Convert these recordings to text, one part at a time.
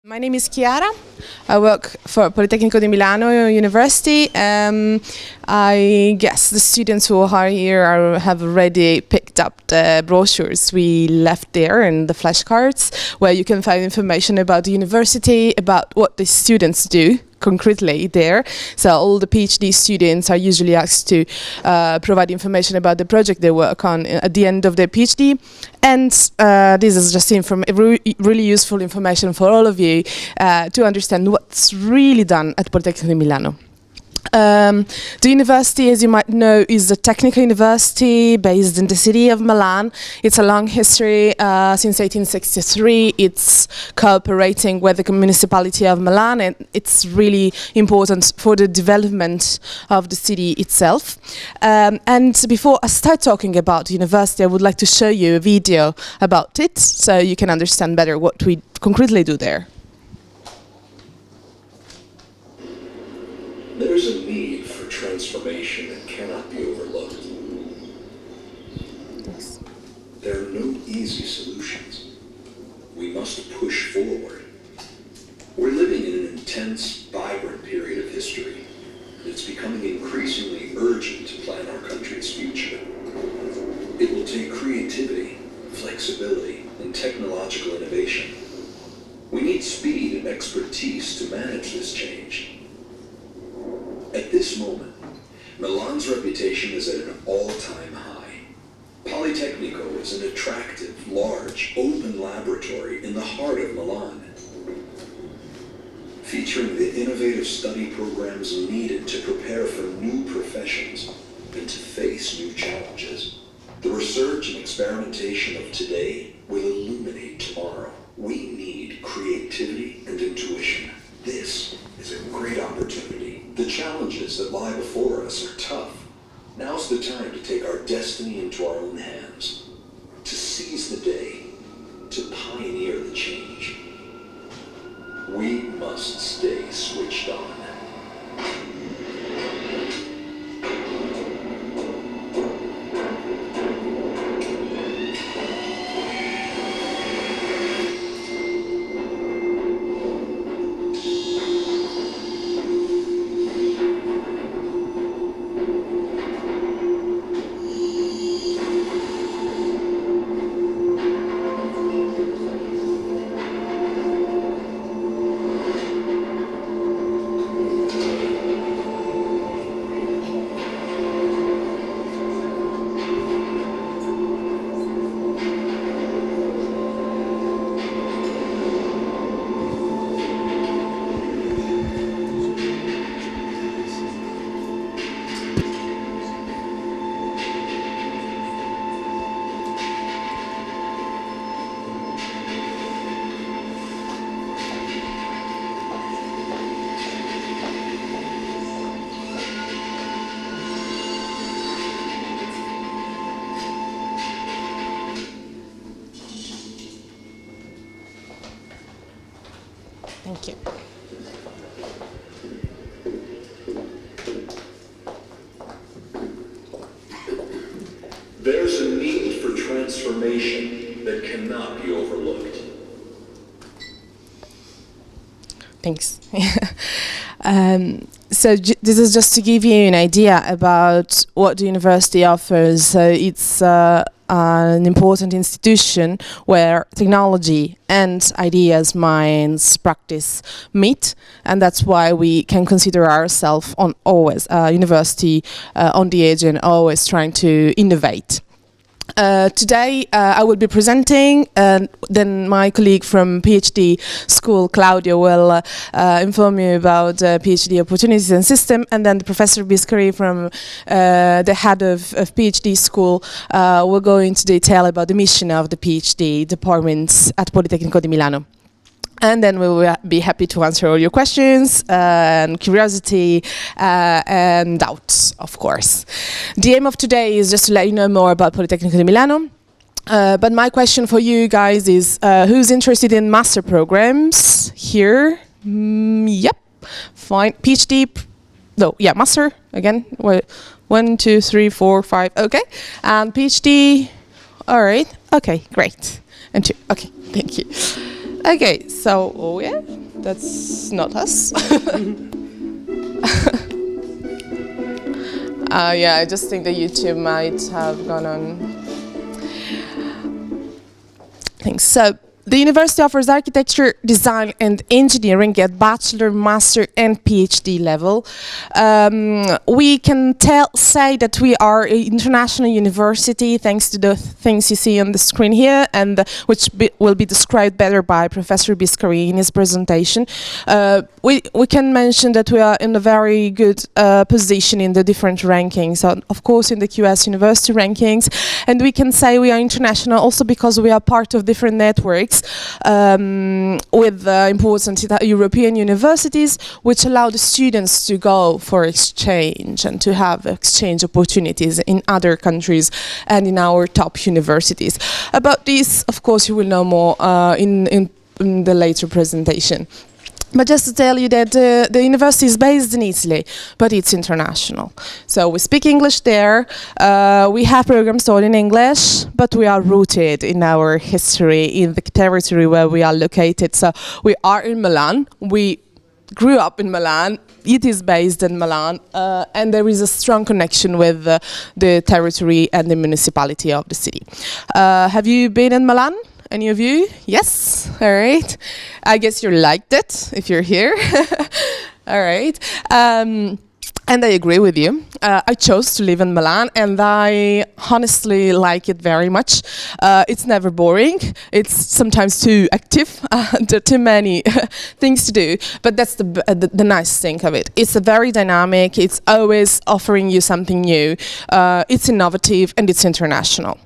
My name is Chiara. I work for Politecnico di Milano University. I guess the students who are here have already picked up the brochures we left there and the flashcards, where you can find information about the university, about what the students do concretely there. So all the PhD students are usually asked to provide information about the project they work on at the end of their PhD. And this is just really useful information for all of you to understand what's really done at Politecnico di Milano. The university, as you might know, is a technical university based in the city of Milan. It's a long history. Since 1863, it's cooperating with the municipality of Milan, and it's really important for the development of the city itself. And before I start talking about the university, I would like to show you a video about it, so you can understand better what we concretely do there. There's a need for transformation that cannot be overlooked. Yes. There are no easy solutions. We must push forward. We're living in an intense, vibrant period of history. It's becoming increasingly urgent to plan our country's future. It will take creativity, flexibility, and technological innovation. We need speed and expertise to manage this change. At this moment, Milan's reputation is at an all-time high. Politecnico is an attractive, large, open laboratory in the heart of Milan, featuring the innovative study programs needed to prepare for new professions and to face new challenges. The research and experimentation of today will illuminate tomorrow. We need creativity and intuition. This is a great opportunity. The challenges that lie before us are tough. Now's the time to take our destiny into our own hands, to seize the day, to pioneer the change. We must stay switched on. Thank you. There's a need for transformation that cannot be overlooked. Thanks. So this is just to give you an idea about what the university offers. So it's an important institution where technology and ideas, minds, practice meet, and that's why we can consider ourselves on always university on the edge and always trying to innovate. Today I will be presenting, and then my colleague from PhD school, Claudio, will inform you about PhD opportunities and system, and then the Professor Biscari from the head of PhD school will go into detail about the mission of the PhD departments at Politecnico di Milano. And then we will be happy to answer all your questions and curiosity and doubts, of course. The aim of today is just to let you know more about Politecnico di Milano. But my question for you guys is, who's interested in master programs here? Yep, fine. PhD, no, yeah, master, again. 1, 2, 3, 4, 5, okay. And PhD, all right, okay, great. And 2, okay, thank you. Okay, so, oh yeah, that's not us. Yeah, I just think the YouTube might have gone on. Thanks. So, the university offers architecture, design and engineering at bachelor, master and PhD level. We can say that we are an international university thanks to the things you see on the screen here, and which will be described better by Professor Biscari in his presentation. We can mention that we are in a very good position in the different rankings, so of course in the QS university rankings, and we can say we are international also because we are part of different networks with important European universities, which allow the students to go for exchange and to have exchange opportunities in other countries and in our top universities. About this, of course, you will know more in the later presentation. But just to tell you that the university is based in Italy, but it's international. So we speak English there, we have programs taught in English, but we are rooted in our history, in the territory where we are located. So we are in Milan, we grew up in Milan, it is based in Milan, and there is a strong connection with the territory and the municipality of the city. Have you been in Milan? Any of you? Yes? All right. I guess you liked it if you're here. All right. And I agree with you. I chose to live in Milan and I honestly like it very much. It's never boring. It's sometimes too active, too many things to do, but that's the nice thing of it. It's a very dynamic, it's always offering you something new. It's innovative and it's international.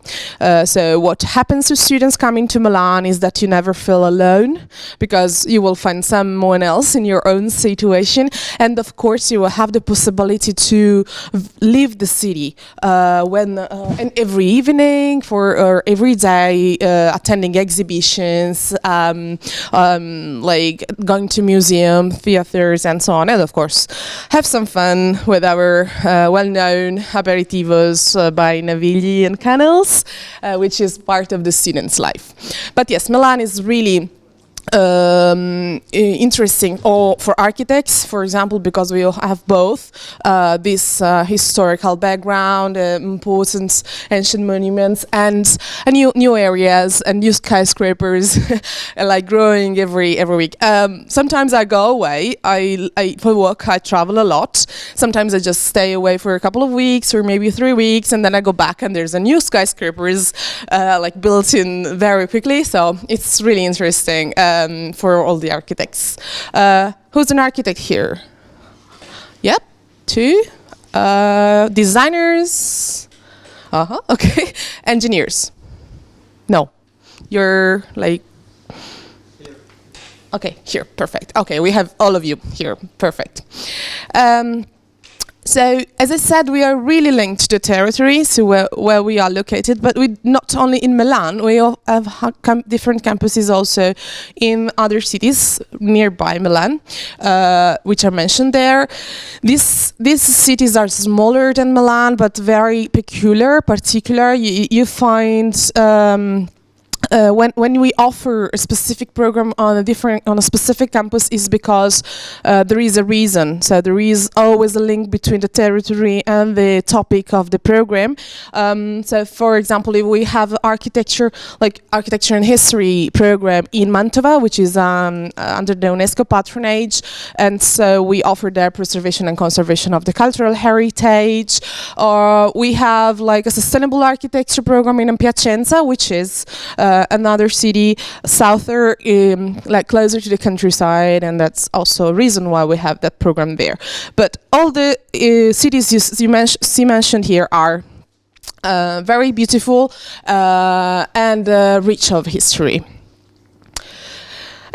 So what happens to students coming to Milan is that you never feel alone because you will find someone else in your own situation, and of course you will have the possibility to leave the city and every evening or every day attending exhibitions, like going to museums, theaters and so on, and of course have some fun with our well-known aperitivos by Navigli and Canals, which is part of the student's life. But yes, Milan is really interesting for architects, for example, because we have both this historical background, important ancient monuments, and new areas and new skyscrapers, like growing every week. Sometimes I go away. For work I travel a lot. Sometimes I just stay away for a couple of weeks or maybe 3 weeks, and then I go back and there's a new skyscrapers like built in very quickly. So it's really interesting. For all the architects. Who's an architect here? Yep, 2. Designers? Okay. Engineers? No. You're like... Okay, here, perfect. Okay, we have all of you here, perfect. So, as I said, we are really linked to the territory, so where we are located, but we not only in Milan, we all have different campuses also in other cities nearby Milan, which are mentioned there. These cities are smaller than Milan, but very particular. You find... when we offer a specific program on a specific campus is because there is a reason. So there is always a link between the territory and the topic of the program. So for example, if we have architecture and history program in Mantova, which is under the UNESCO patronage, and so we offer there preservation and conservation of the cultural heritage. Or we have like a sustainable architecture program in Piacenza, which is another city souther, like closer to the countryside, and that's also a reason why we have that program there. But all the cities you mentioned here are very beautiful and rich of history.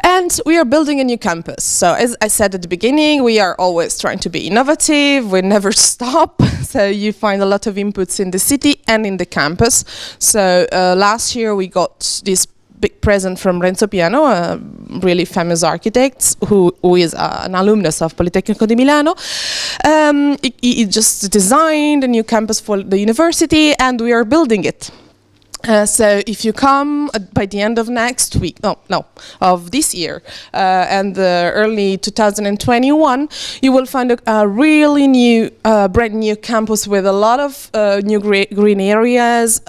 And we are building a new campus. So as I said at the beginning, we are always trying to be innovative. We never stop. So you find a lot of inputs in the city and in the campus. So last year we got this big present from Renzo Piano, a really famous architect who is an alumnus of Politecnico di Milano. He just designed a new campus for the university and we are building it. So if you come by the end of next week, of this year, and early 2021, you will find a really new, brand new campus with a lot of new green areas.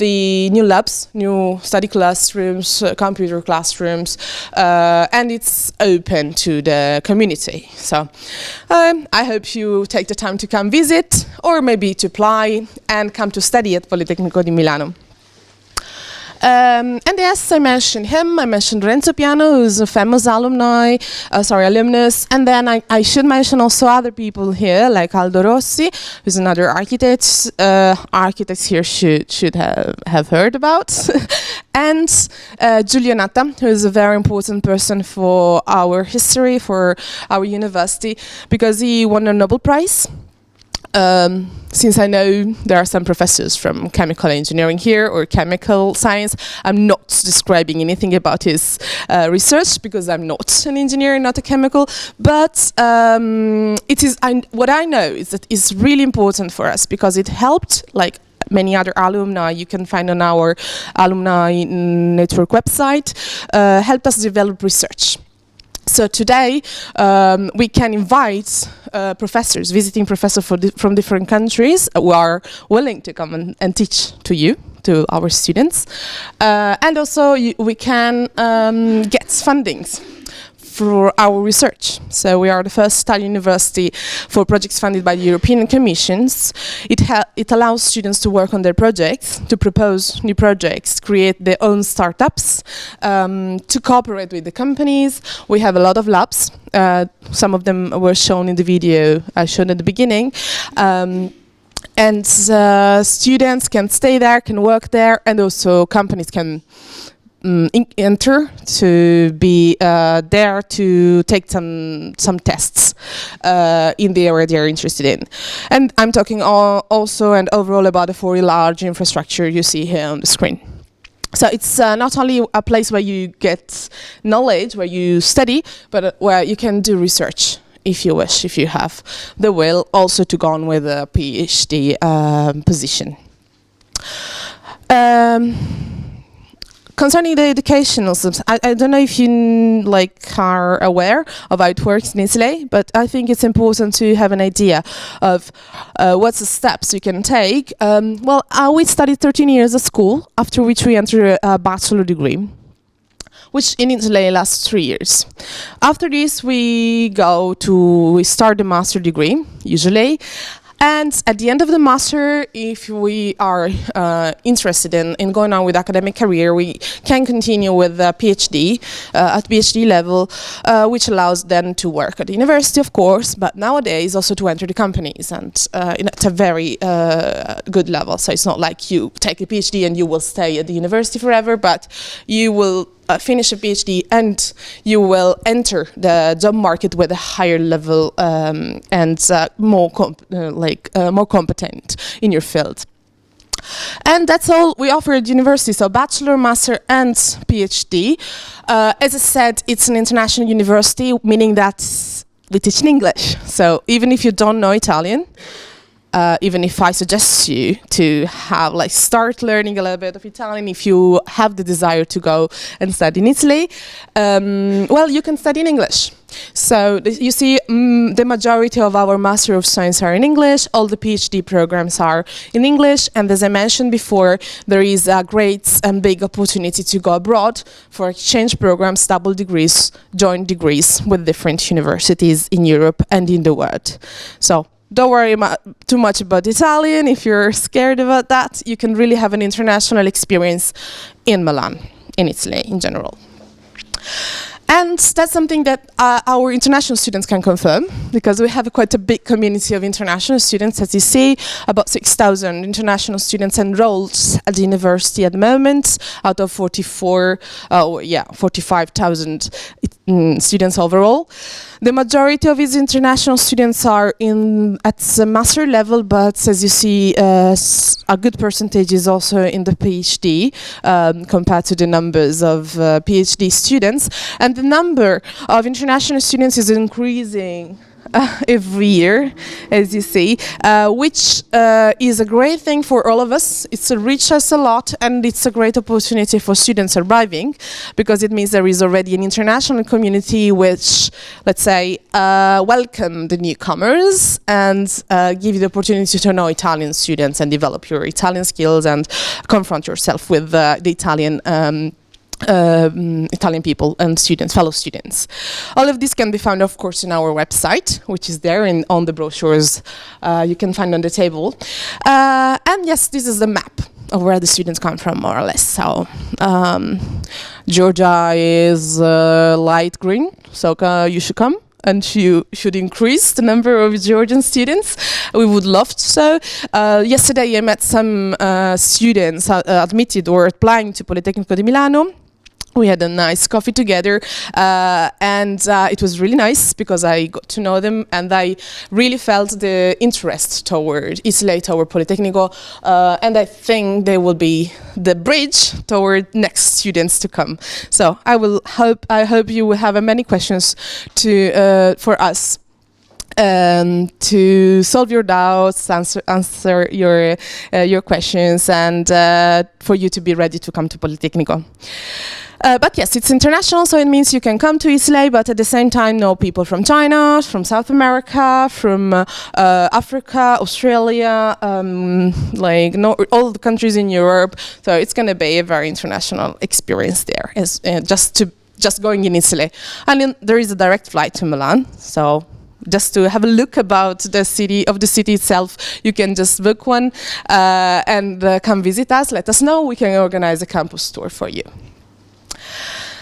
The new labs, new study classrooms, computer classrooms, and it's open to the community. So I hope you take the time to come visit, or maybe to apply and come to study at Politecnico di Milano. And yes, I mentioned him. I mentioned Renzo Piano, who's a famous alumnus. And then I should mention also other people here, like Aldo Rossi, who's another architect. Architects here should have heard about. And Giulio Natta, who is a very important person for our history, for our university, because he won a Nobel Prize. Since I know there are some professors from chemical engineering here or chemical science, I'm not describing anything about his research because I'm not an engineer, not a chemical. But what I know is that it's really important for us because it helped, like many other alumni you can find on our alumni network website, helped us develop research. So today we can invite professors, visiting professors from different countries who are willing to come and teach to our students. And also we can get fundings for our research. So we are the first Italian university for projects funded by the European Commissions. It allows students to work on their projects, to propose new projects, create their own startups, to cooperate with the companies. We have a lot of labs. Some of them were shown in the video I showed at the beginning. And students can stay there, can work there, and also companies can enter to be there to take some tests in the area they're interested in. And I'm talking also and overall about the 4 large infrastructure you see here on the screen. So it's not only a place where you get knowledge, where you study, but where you can do research if you wish, if you have the will also to go on with a PhD position. Concerning the educational systems, I don't know if you are aware of how it works in Italy, but I think it's important to have an idea of what's the steps you can take. We studied 13 years at school, after which we enter a bachelor degree, which in Italy lasts 3 years. After this, we start the master degree, usually. And at the end of the master, if we are interested in going on with academic career, we can continue with a PhD at PhD level, which allows then to work at the university, of course, but nowadays also to enter the companies, and at a very good level. So it's not like you take a PhD and you will stay at the university forever, but you will finish a PhD and you will enter the job market with a higher level and more competent in your field. And that's all we offer at university, so bachelor, master and PhD. As I said, it's an international university, meaning that we teach in English. So even if you don't know Italian, even if I suggest you to start learning a little bit of Italian, if you have the desire to go and study in Italy, you can study in English. So you see, the majority of our Master of Science are in English, all the PhD programs are in English, and as I mentioned before, there is a great and big opportunity to go abroad for exchange programs, double degrees, joint degrees with different universities in Europe and in the world. So don't worry too much about Italian. If you're scared about that, you can really have an international experience in Milan, in Italy in general. And that's something that our international students can confirm, because we have quite a big community of international students. As you see, about 6,000 international students enrolled at the university at the moment, out of 45,000 students overall. The majority of these international students are at the master level, but as you see, a good percentage is also in the PhD compared to the numbers of PhD students. And the number of international students is increasing every year, as you see, which is a great thing for all of us. It's enriched us a lot, and it's a great opportunity for students arriving, because it means there is already an international community which, let's say, welcome the newcomers and give you the opportunity to know Italian students and develop your Italian skills and confront yourself with the Italian Italian people and students, fellow students. All of this can be found, of course, in our website, which is there on the brochures you can find on the table. And yes, this is the map of where the students come from, more or less. So Georgia is light green, so you should come. And you should increase the number of Georgian students. We would love to. So yesterday I met some students admitted or applying to Politecnico di Milano. We had a nice coffee together, and it was really nice because I got to know them, and I really felt the interest toward Italy, toward Politecnico, and I think they will be the bridge toward next students to come. So I hope you will have many questions for us. To solve your doubts, answer your questions, and for you to be ready to come to Politecnico. But yes, it's international, so it means you can come to Italy, but at the same time know people from China, from South America, from Africa, Australia, all the countries in Europe. So it's going to be a very international experience there, just going in Italy. And then there is a direct flight to Milan, so just to have a look about the city itself, you can just book one and come visit us. Let us know. We can organize a campus tour for you.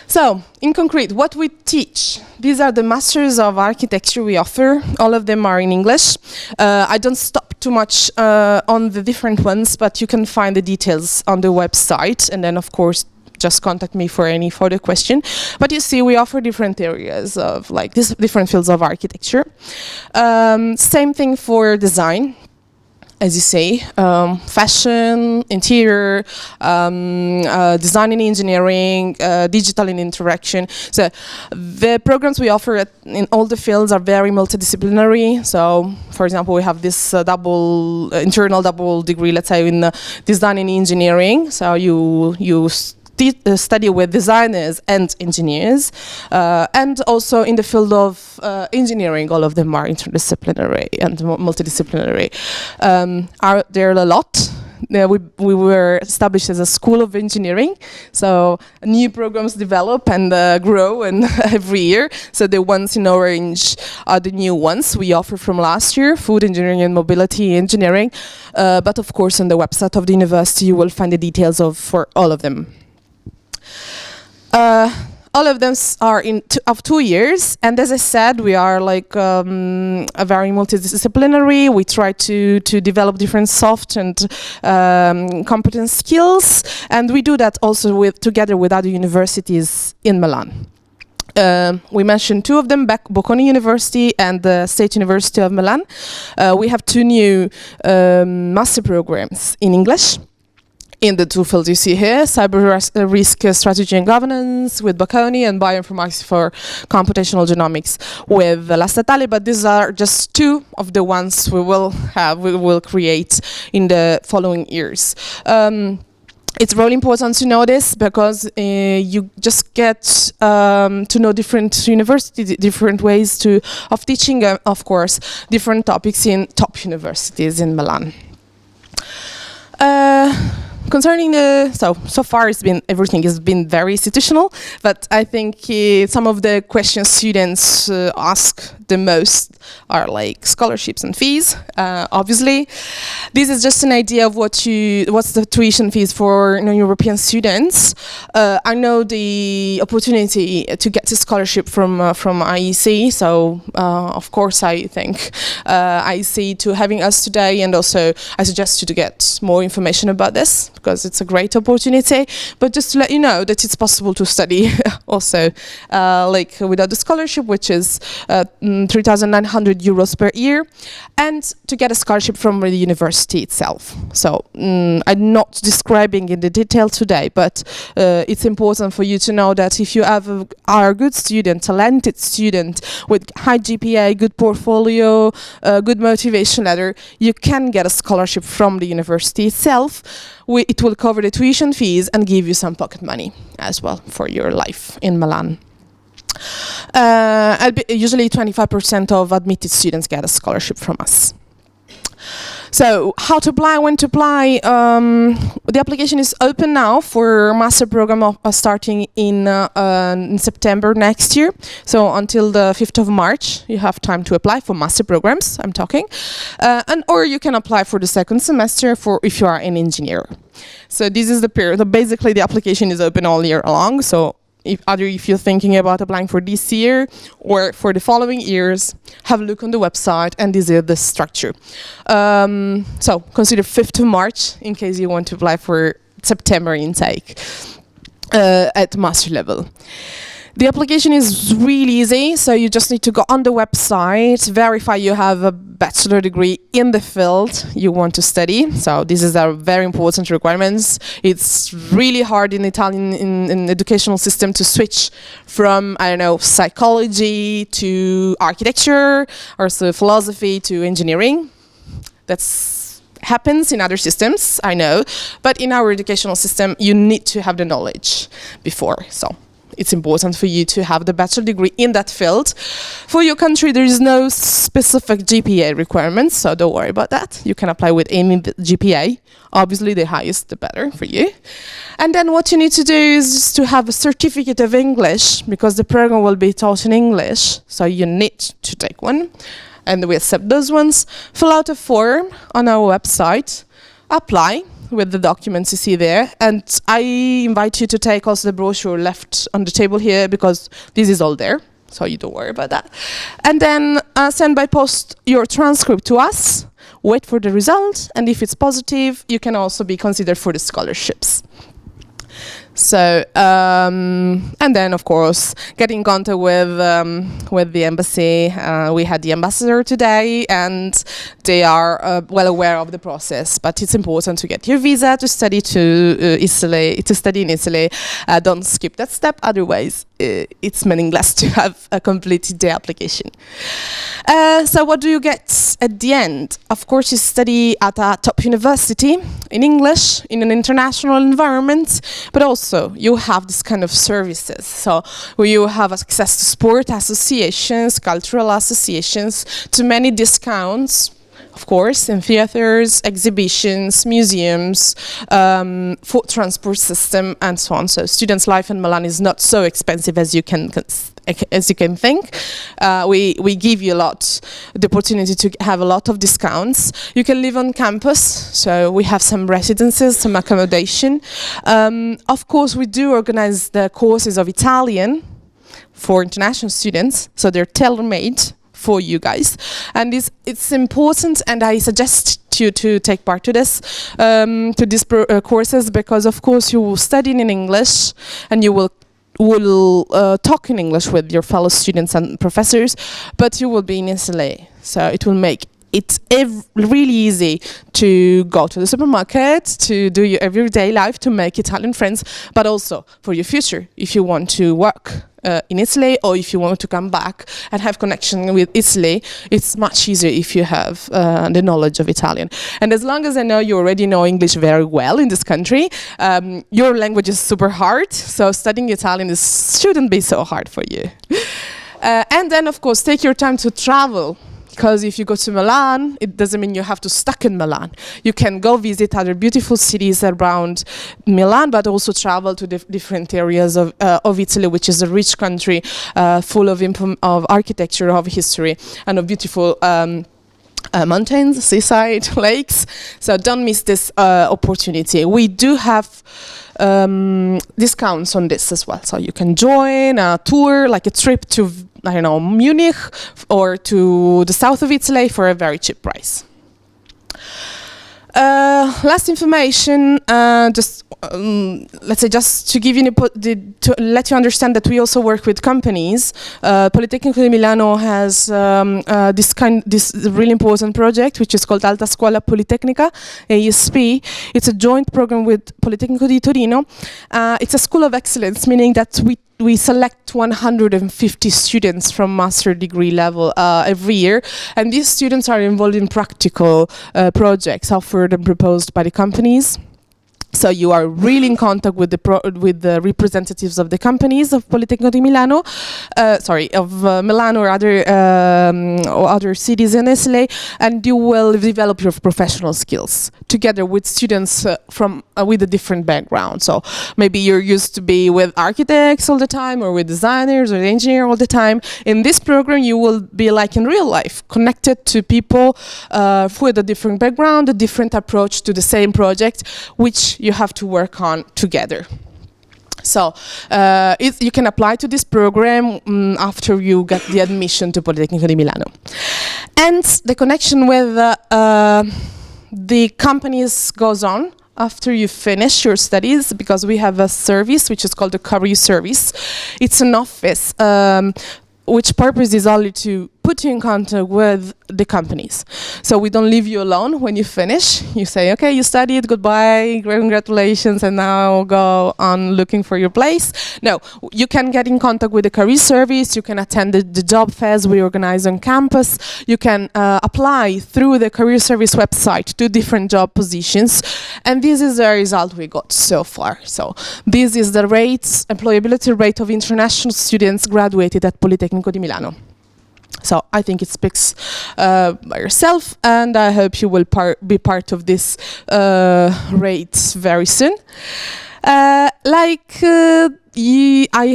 So, in concrete, what we teach. These are the Masters of Architecture we offer. All of them are in English. I don't stop too much on the different ones, but you can find the details on the website. And then, of course, just contact me for any further question. But you see, we offer different areas of different fields of architecture. Same thing for design. As you say, fashion, interior, design and engineering, digital and interaction. So the programs we offer in all the fields are very multidisciplinary. So, for example, we have this internal double degree, let's say, in design and engineering. So you study with designers and engineers, and also in the field of engineering, all of them are interdisciplinary and multidisciplinary. Are there a lot? We were established as a school of engineering, so new programs develop and grow and every year. So the ones in orange are the new ones we offer from last year, food engineering and mobility engineering. But of course on the website of the university you will find the details for all of them. All of them are of 2 years, and as I said, we are a very multidisciplinary. We try to develop different soft and competence skills, and we do that also together with other universities in Milan. We mentioned two of them, Bocconi University and the State University of Milan. We have two new master programs in English. In the two fields you see here, cyber risk strategy and governance with Bocconi, and bioinformatics for computational genomics with La Statale, but these are just two of the ones we will create in the following years. It's really important to know this because you just get to know different universities, different ways of teaching, of course, different topics in top universities in Milan. Concerning so far everything has been very institutional, but I think some of the questions students ask the most are like scholarships and fees. Obviously, this is just an idea of what's the tuition fees for non-European students. I know the opportunity to get a scholarship from IEC, so of course I thank IEC to having us today, and also I suggest you to get more information about this. because it's a great opportunity. But just to let you know that it's possible to study also like without the scholarship, which is 3,900 euros per year, and to get a scholarship from the university itself. So I'm not describing in the detail today, but it's important for you to know that if you are a good student, talented student with high GPA, good portfolio, good motivation letter, you can get a scholarship from the university itself. It will cover the tuition fees and give you some pocket money as well for your life in Milan. Usually 25% of admitted students get a scholarship from us. So how to apply, when to apply? The application is open now for master program starting in September next year. So until the 5th of March, you have time to apply for master programs, I'm talking. Or you can apply for the second semester for if you are an engineer. So this is the period. Basically, the application is open all year long. So if you're thinking about applying for this year or for the following years, have a look on the website, and this is the structure. So consider 5th of March in case you want to apply for September intake at master level. The application is really easy, so you just need to go on the website, verify you have a bachelor degree in the field you want to study. So this is a very important requirements. It's really hard in Italian in educational system to switch from, I don't know, psychology to architecture, or so philosophy to engineering. That's happens in other systems, I know, but in our educational system you need to have the knowledge before. So it's important for you to have the bachelor degree in that field. For your country, there is no specific GPA requirements, so don't worry about that. You can apply with any GPA. Obviously, the highest, the better for you. And then what you need to do is just to have a certificate of English, because the program will be taught in English, so you need to take one. And we accept those ones. Fill out a form on our website, apply with the documents you see there, and I invite you to take also the brochure left on the table here, because this is all there, so you don't worry about that. And then send by post your transcript to us, wait for the result, and if it's positive, you can also be considered for the scholarships. So, and then of course, get in contact with the embassy. We had the ambassador today, and they are well aware of the process. But it's important to get your visa to study in Italy. Don't skip that step, otherwise it's meaningless to have completed the application. So what do you get at the end? Of course, you study at a top university in English, in an international environment, but also you have this kind of services. So you have access to sport associations, cultural associations, to many discounts, of course, in theaters, exhibitions, museums, food transport system, and so on. So students' life in Milan is not so expensive as you can think. We give you the opportunity to have a lot of discounts. You can live on campus, so we have some residences, some accommodation. Of course, we do organize the courses of Italian for international students, so they're tailor-made for you guys, and it's important, and I suggest you to take part to these courses, because of course you will study in English, and you will talk in English with your fellow students and professors, but you will be in Italy, so it will make it really easy to go to the supermarket, to do your everyday life, to make Italian friends, but also for your future, if you want to work in Italy, or if you want to come back and have connection with Italy, it's much easier if you have the knowledge of Italian. And as long as I know you already know English very well in this country, your language is super hard, so studying Italian shouldn't be so hard for you. And then, of course, take your time to travel. Because if you go to Milan, it doesn't mean you have to stuck in Milan. You can go visit other beautiful cities around Milan, but also travel to different areas of Italy, which is a rich country, full of architecture, of history, and of beautiful mountains, seaside, lakes. So don't miss this opportunity. We do have discounts on this as well. So you can join a tour, like a trip to, I don't know, Munich or to the south of Italy for a very cheap price. Last information, let's say just to give you to let you understand that we also work with companies. Politecnico di Milano has this really important project which is called Alta Scuola Politecnica, ASP. It's a joint program with Politecnico di Torino. It's a school of excellence, meaning that we select 150 students from master degree level every year, and these students are involved in practical projects offered and proposed by the companies. So you are really in contact with the representatives of the companies of Politecnico di Milano, of Milan or other cities in Italy, and you will develop your professional skills together with students with a different background. So maybe you're used to be with architects all the time, or with designers or engineers all the time. In this program, you will be like in real life, connected to people with a different background, a different approach to the same project, which you have to work on together. So you can apply to this program after you get the admission to Politecnico di Milano. And the connection with the companies goes on after you finish your studies, because we have a service which is called the career service. It's an office which purpose is only to put you in contact with the companies. So we don't leave you alone when you finish. You say, okay, you studied, goodbye, congratulations, and now go on looking for your place. No, you can get in contact with the career service, you can attend the job fairs we organize on campus, you can apply through the career service website to different job positions, and this is the result we got so far. So this is the employability rate of international students graduated at Politecnico di Milano. So I think it speaks by yourself, and I hope you will be part of this rate very soon. I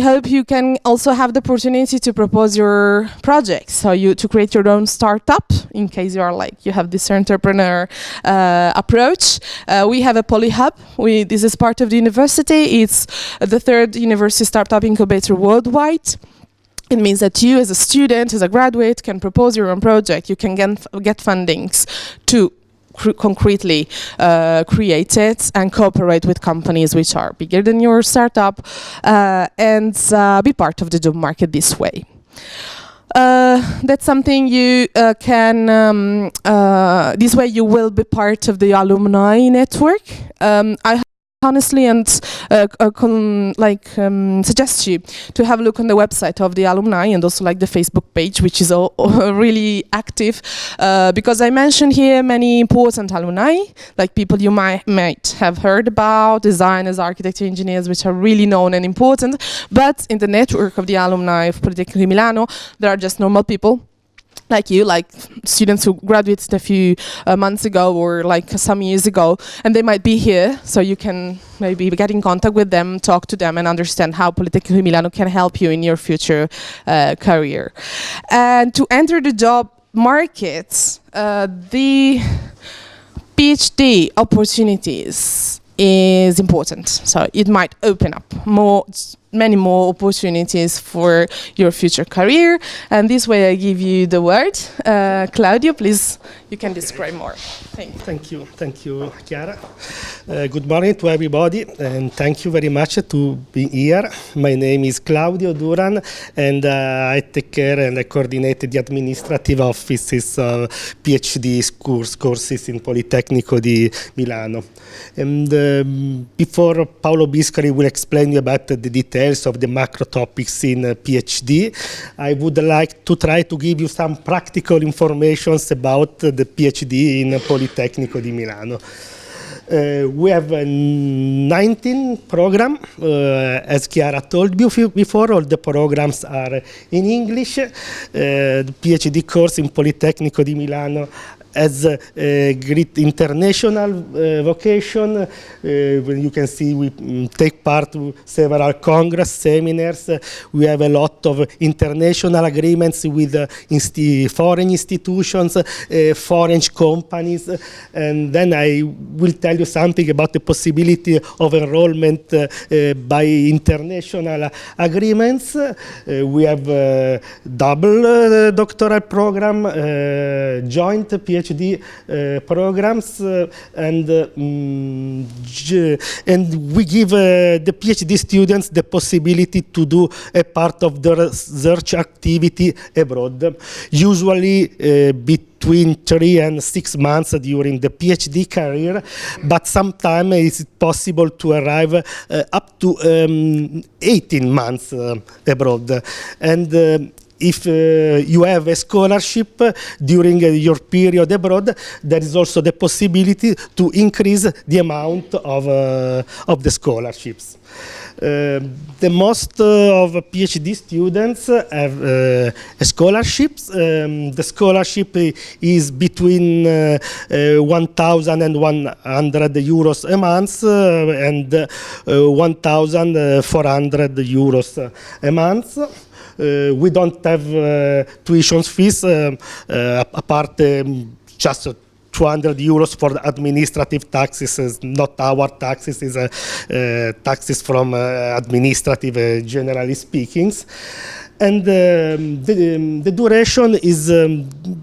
hope you can also have the opportunity to propose your projects, so to create your own startup in case you have this entrepreneur approach. We have a Polyhub. This is part of the university. It's the 3rd university startup incubator worldwide. It means that you, as a student, as a graduate, can propose your own project. You can get fundings to concretely create it and cooperate with companies which are bigger than your startup, and be part of the job market this way. That's something you can, this way you will be part of the alumni network. I honestly and suggest you to have a look on the website of the alumni, and also like the Facebook page, which is really active, because I mentioned here many important alumni, like people you might have heard about, designers, architects, engineers, which are really known and important. But in the network of the alumni of Politecnico di Milano, there are just normal people like you, like students who graduated a few months ago or like some years ago, and they might be here, so you can maybe get in contact with them, talk to them, and understand how Politecnico di Milano can help you in your future career. And to enter the job market, the PhD opportunities is important. So it might open up many more opportunities for your future career. And this way I give you the word. Claudio, please, you can describe more. Thank you, Chiara. Good morning to everybody, and thank you very much to be here. My name is Claudio Duran, and I take care and I coordinate the administrative offices of PhD courses in Politecnico di Milano. And before Paolo Biscari will explain you about the details of the macro topics in PhD, I would like to try to give you some practical information about the PhD in Politecnico di Milano. We have 19 programs, as Chiara told you before. All the programs are in English. The PhD course in Politecnico di Milano has a great international vocation. You can see we take part to several congress, seminars. We have a lot of international agreements with foreign institutions, foreign companies. And then I will tell you something about the possibility of enrollment by international agreements. We have a double doctoral program, joint PhD PhD programs, and we give the PhD students the possibility to do a part of the research activity abroad, usually between 3 and 6 months during the PhD career, but sometimes it's possible to arrive up to 18 months abroad. And if you have a scholarship during your period abroad, there is also the possibility to increase the amount of the scholarships. The most of PhD students have scholarships. The scholarship is between 1,000 and 100 euros a month and 1,400 euros a month. We don't have tuition fees apart just 200 euros for the administrative taxes, not our taxes, is taxes from administrative, generally speaking. And the duration is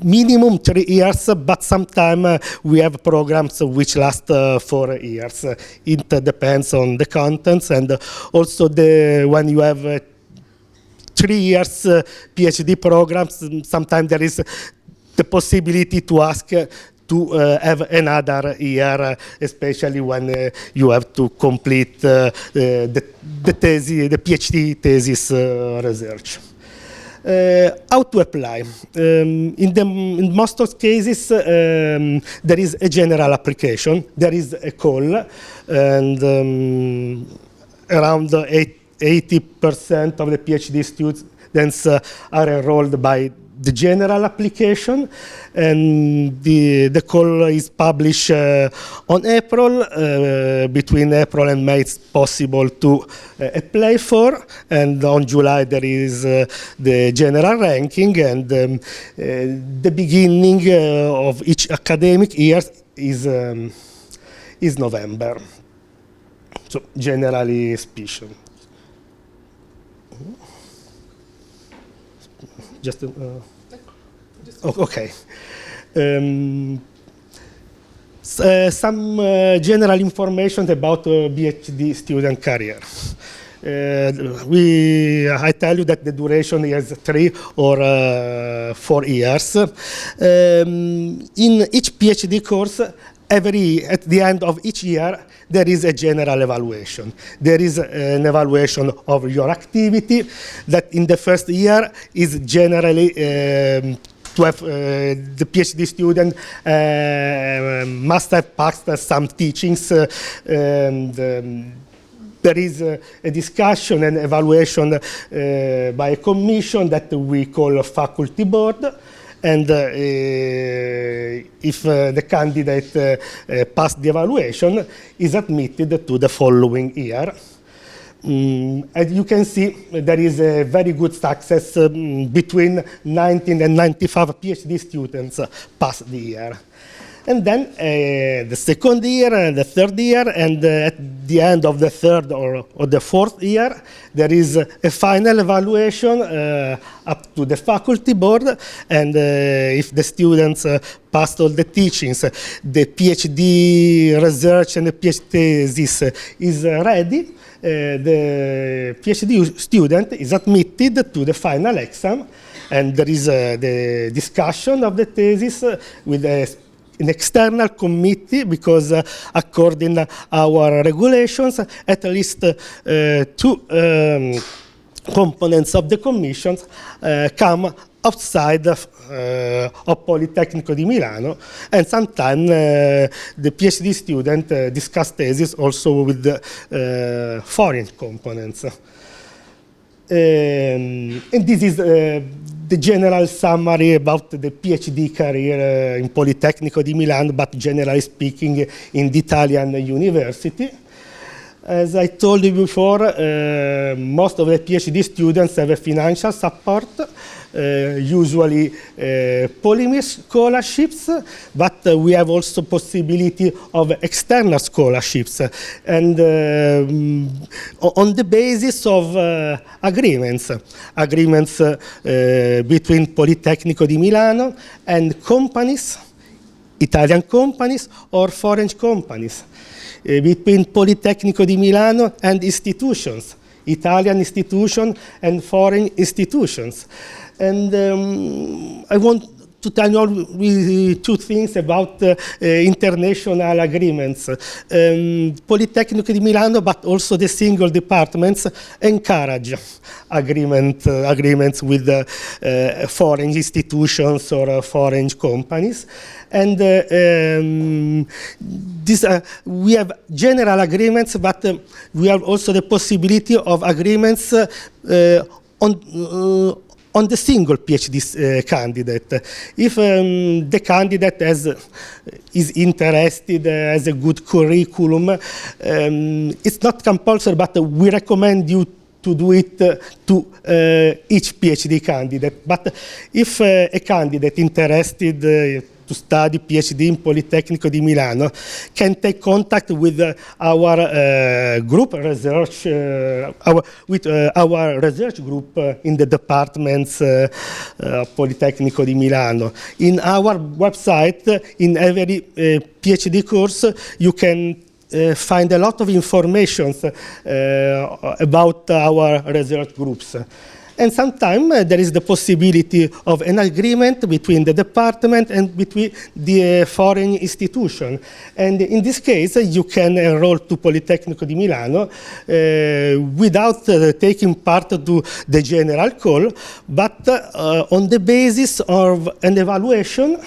minimum 3 years, but sometimes we have programs which last 4 years. It depends on the contents, and also when you have 3 years PhD programs, sometimes there is the possibility to ask to have another year, especially when you have to complete the PhD thesis research. How to apply? In most of cases, there is a general application, there is a call, and around 80% of the PhD students are enrolled by the general application, and the call is published on April. Between April and May, it's possible to apply for, and on July there is the general ranking, and the beginning of each academic year is November. So generally speaking. Just okay. Some general information about PhD student career. I tell you that the duration is 3 or 4 years. In each PhD course, at the end of each year, there is a general evaluation. There is an evaluation of your activity that in the first year is generally to have the PhD student must have passed some teachings, and there is a discussion and evaluation by a commission that we call a faculty board. And if the candidate passed the evaluation, is admitted to the following year. As you can see, there is a very good success. Between 19 and 95 PhD students pass the year. And then the second year and the third year, and at the end of the third or the fourth year, there is a final evaluation up to the faculty board. And if the students passed all the teachings, the PhD research and the PhD thesis is ready, the PhD student is admitted to the final exam, and there is the discussion of the thesis with an external committee, because according to our regulations, at least 2 components of the commissions come outside of Politecnico di Milano, and sometimes the PhD student discuss thesis also with the foreign components. And this is the general summary about the PhD career in Politecnico di Milan, but generally speaking in the Italian university. As I told you before, most of the PhD students have a financial support, usually polymer scholarships, but we have also possibility of external scholarships, and on the basis of agreements between Politecnico di Milano and companies Italian companies or foreign companies, between Politecnico di Milano and institutions, Italian institutions and foreign institutions. And I want to tell you two things about international agreements. Politecnico di Milano, but also the single departments, encourage agreements with foreign institutions or foreign companies. And we have general agreements, but we have also the possibility of agreements on the single PhD candidate. If the candidate is interested, has a good curriculum, it's not compulsory, but we recommend you to do it to each PhD candidate. But if a candidate interested to study PhD in Politecnico di Milano can take contact with our group research, our research group in the departments Politecnico di Milano. In our website, in every PhD course, you can find a lot of information about our research groups. And sometimes there is the possibility of an agreement between the department and between the foreign institution. And in this case, you can enroll to Politecnico di Milano without taking part to the general call, but on the basis of an evaluation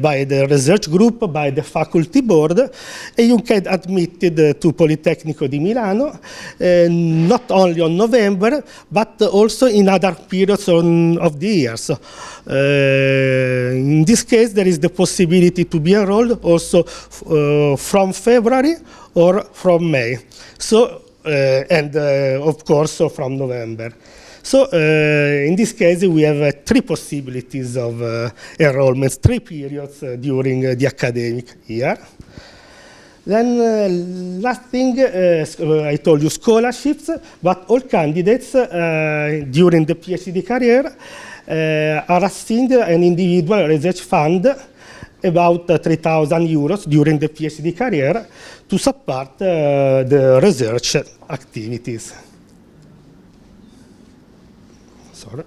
by the research group, by the faculty board, you get admitted to Politecnico di Milano, not only on November, but also in other periods of the year. So, in this case, there is the possibility to be enrolled also from February or from May. So, and of course, from November. So, in this case, we have three possibilities of enrollments, 3 periods during the academic year. Then last thing, I told you scholarships, but all candidates during the PhD career are assigned an individual research fund about 3,000 euros during the PhD career to support the research activities. Sorry.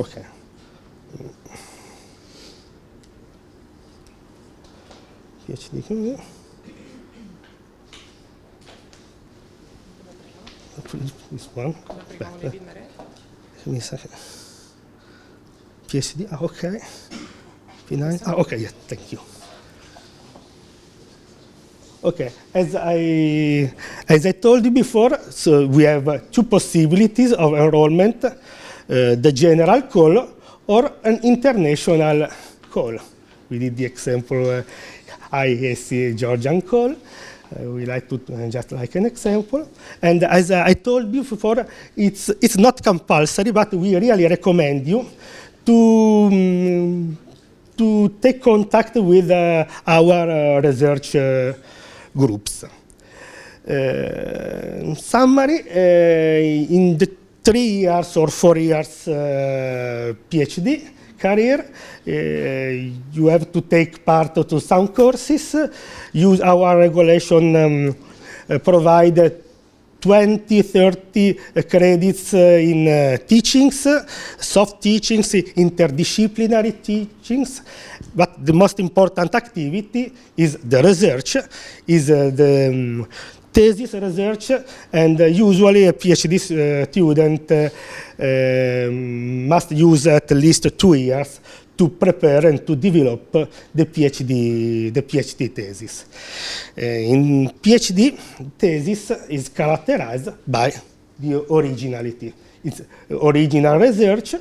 Okay. PhD. This one. PhD. Okay. Okay. Yeah. Thank you. Okay. As I told you before, so we have 2 possibilities of enrollment: the general call or an international call. We did the example IAC Georgian call. We like to just like an example. And as I told you before, it's not compulsory, but we really recommend you to take contact with our research groups. Summary, in the 3 years or 4 years PhD career, you have to take part to some courses. Use our regulation provide 20, 30 credits in teachings, soft teachings, interdisciplinary teachings. But the most important activity is the research, is the thesis research, and usually a PhD student must use at least 2 years to prepare and to develop the PhD thesis. In PhD, thesis is characterized by the originality. It's original research,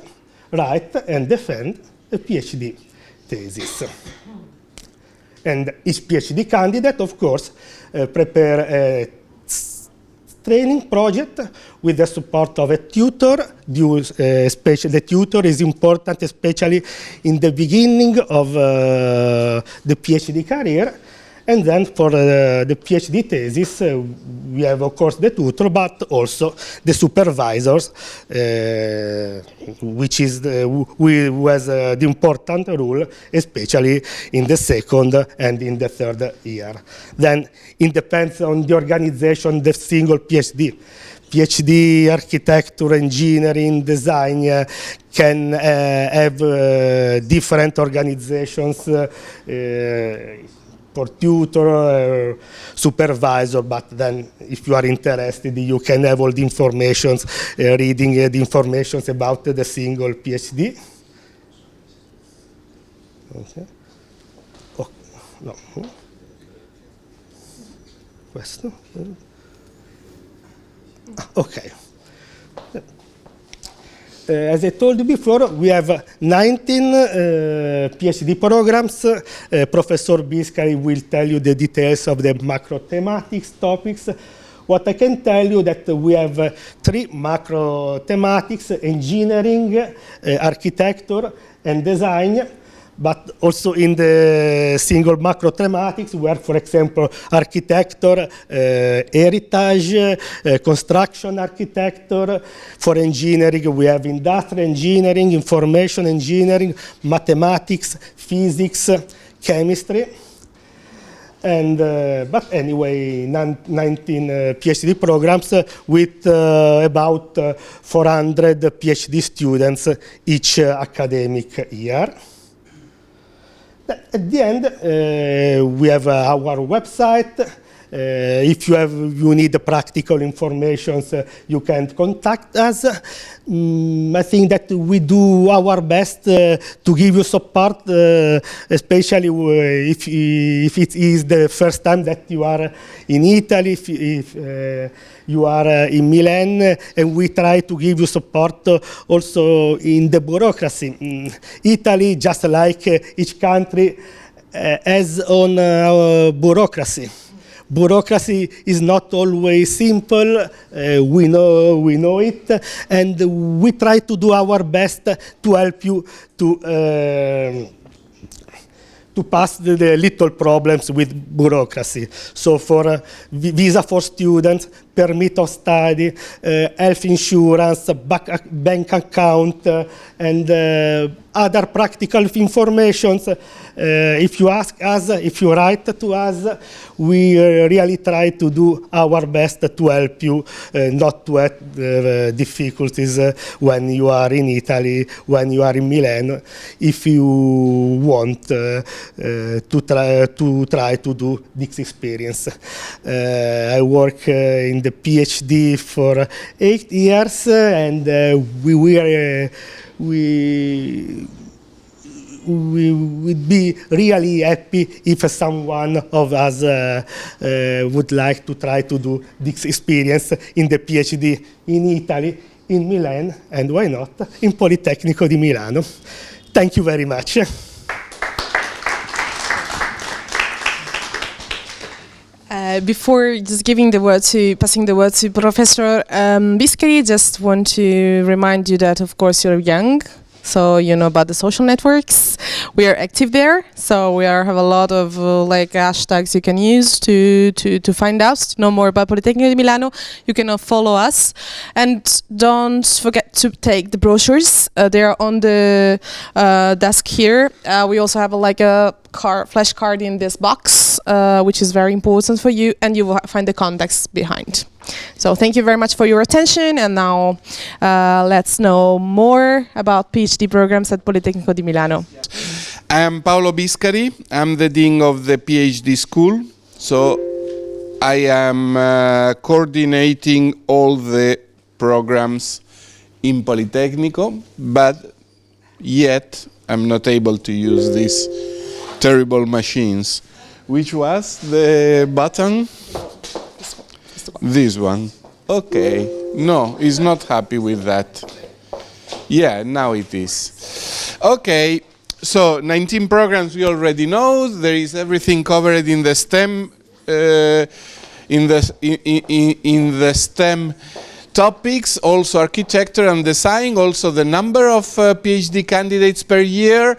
write and defend a PhD thesis. And each PhD candidate, of course, prepare a training project with the support of a tutor. The tutor is important, especially in the beginning of the PhD career. And then for the PhD thesis, we have, of course, the tutor, but also the supervisors, which is who has the important role, especially in the second and in the third year. Then it depends on the organization, the single PhD. PhD, architecture, engineering, design can have different organizations for tutor, supervisor, but then if you are interested, you can have all the informations, reading the informations about the single PhD. Okay. Oh, no. Questo? Okay. As I told you before, we have 19 PhD programs. Professor Biscari will tell you the details of the macro thematics topics. What I can tell you that we have 3 macro thematics: engineering, architecture, and design. But also in the single macro thematics, where, for example, architecture, heritage, construction architecture. For engineering, we have industrial engineering, information engineering, mathematics, physics, chemistry. And, but anyway, 19 PhD programs with about 400 PhD students each academic year. At the end, we have our website. If you need practical information, you can contact us. I think that we do our best to give you support, especially if it is the first time that you are in Italy, if you are in Milan, and we try to give you support also in the bureaucracy. Italy, just like each country, has own bureaucracy. Bureaucracy is not always simple. We know it, and we try to do our best to help you to pass the little problems with bureaucracy. So for visa for students, permit of study, health insurance, bank account, and other practical information. If you ask us, if you write to us, we really try to do our best to help you not to have difficulties when you are in Italy, when you are in Milan, if you want to try to do this experience. I work in the PhD for 8 years, and we would be really happy if someone of us would like to try to do this experience in the PhD in Italy, in Milan, and why not, in Politecnico di Milano. Thank you very much. Before just passing the word to Professor Biscari, just want to remind you that, of course, you're young. So you know about the social networks. We are active there, so we have a lot of hashtags you can use to find out, to know more about Politecnico di Milano. You can follow us, and don't forget to take the brochures. They are on the desk here. We also have a flash card in this box, which is very important for you, and you will find the contacts behind. So thank you very much for your attention, and now let's know more about PhD programs at Politecnico di Milano. I'm Paolo Biscari. I'm the Dean of the PhD School. So I am coordinating all the programs in Politecnico, but yet I'm not able to use these terrible machines. Which was the button? This one. Okay. No, he's not happy with that. Yeah, now it is. Okay. So 19 programs we already know. There is everything covered in the STEM in the STEM topics, also architecture and design, also the number of PhD candidates per year.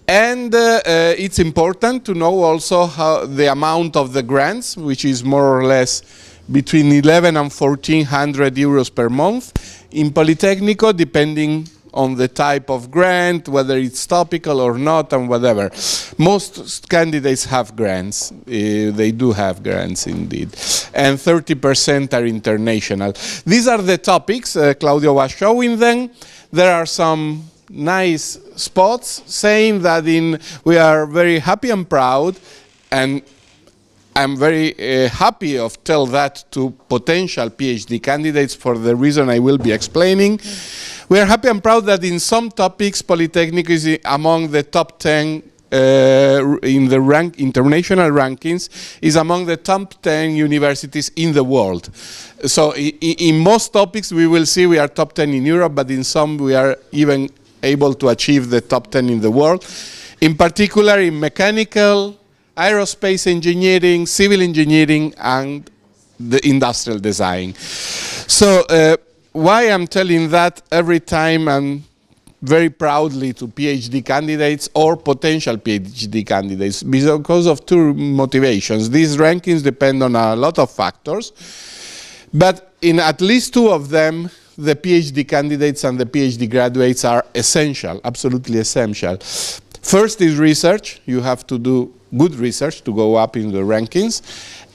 And it's important to know also how the amount of the grants, which is more or less between 11 and 1,400 euros per month. In Politecnico, depending on the type of grant, whether it's topical or not, and whatever. Most candidates have grants. They do have grants indeed. And 30% are international. These are the topics. Claudio was showing them. There are some nice spots saying that we are very happy and proud, and I'm very happy of tell that to potential PhD candidates for the reason I will be explaining. We are happy and proud that in some topics Polytechnic is among the top 10 in the international rankings, is among the top 10 universities in the world. So in most topics we will see we are top 10 in Europe, but in some we are even able to achieve the top 10 in the world. In particular in mechanical, aerospace engineering, civil engineering, and the industrial design. So why I'm telling that every time and very proudly to PhD candidates or potential PhD candidates? Because of two motivations. These rankings depend on a lot of factors, but in at least two of them, the PhD candidates and the PhD graduates are essential, absolutely essential. First is research. You have to do good research to go up in the rankings.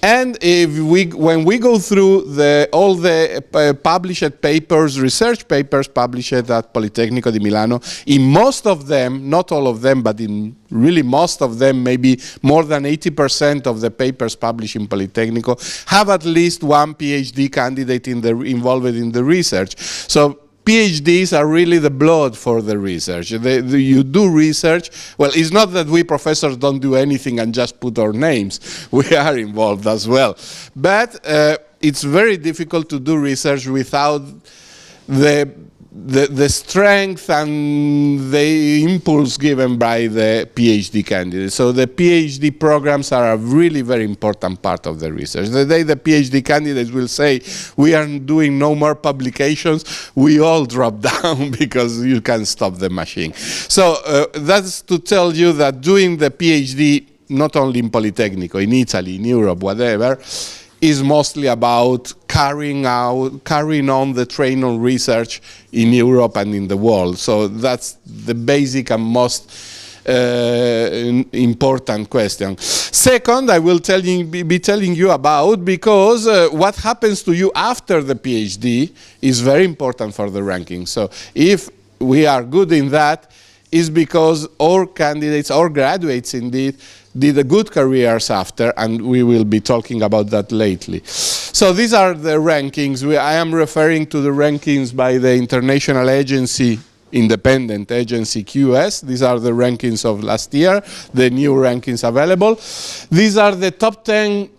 And when we go through all the published papers, research papers published at Politecnico di Milano, in most of them, not all of them, but in really most of them, maybe more than 80% of the papers published in Politecnico have at least one PhD candidate involved in the research. So PhDs are really the blood for the research. You do research. Well, it's not that we professors don't do anything and just put our names. We are involved as well. But it's very difficult to do research without the strength and the impulse given by the PhD candidates. So the PhD programs are a really very important part of the research. The day the PhD candidates will say, we are doing no more publications, we all drop down because you can't stop the machine. So that's to tell you that doing the PhD, not only in Politecnico, in Italy, in Europe, whatever, is mostly about carrying on the train on research in Europe and in the world. So that's the basic and most important question. Second, I will be telling you about, because what happens to you after the PhD is very important for the ranking. So if we are good in that, is because our candidates, our graduates indeed, did a good careers after, and we will be talking about that lately. So these are the rankings. I am referring to the rankings by the international agency, independent agency QS. These are the rankings of last year, the new rankings available. These are the top 10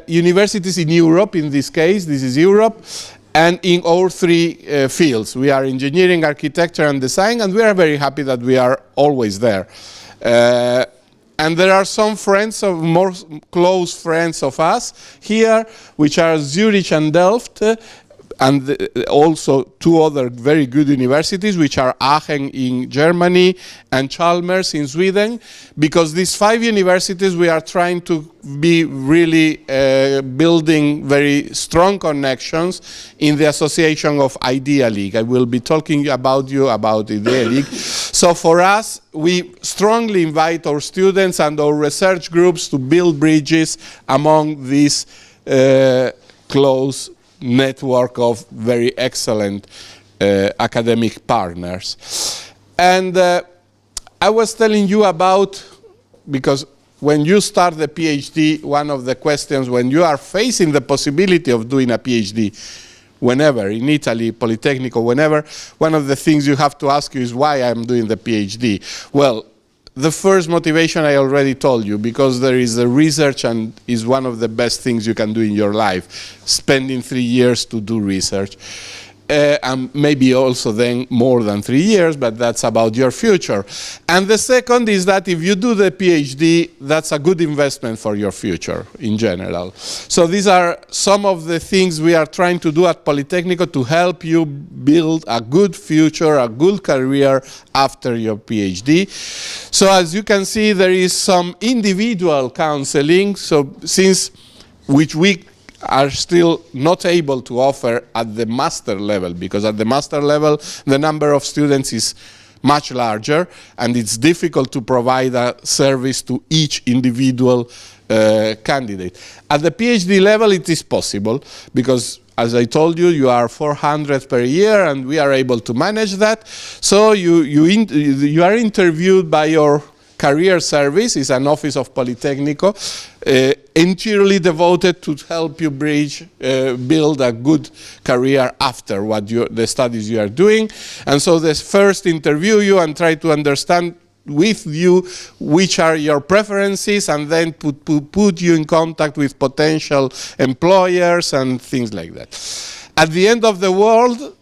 universities in Europe, in this case, this is Europe, and in all three fields. We are engineering, architecture, and design, and we are very happy that we are always there. And there are some friends, more close friends of us here, which are Zurich and Delft, and also two other very good universities, which are Aachen in Germany and Chalmers in Sweden. Because these 5 universities, we are trying to be really building very strong connections in the association of Idea League. I will be talking about Idea League. So for us, we strongly invite our students and our research groups to build bridges among these close network of very excellent academic partners. And I was telling you about, because when you start the PhD, one of the questions when you are facing the possibility of doing a PhD, whenever, in Italy, Politecnico, whenever, one of the things you have to ask you is why I'm doing the PhD. Well, the first motivation I already told you, because there is a research and is one of the best things you can do in your life, spending 3 years to do research. And maybe also then more than 3 years, but that's about your future. And the second is that if you do the PhD, that's a good investment for your future in general. So these are some of the things we are trying to do at Politecnico to help you build a good future, a good career after your PhD. So as you can see, there is some individual counseling, so which we are still not able to offer at the master level, because at the master level the number of students is much larger and it's difficult to provide a service to each individual candidate. At the PhD level it is possible, because as I told you, you are 400 per year and we are able to manage that. So you are interviewed by your career service, is an office of Politecnico, entirely devoted to help you build a good career after the studies you are doing. And so they first interview you and try to understand with you which are your preferences, and then put you in contact with potential employers and things like that. At the end of the world,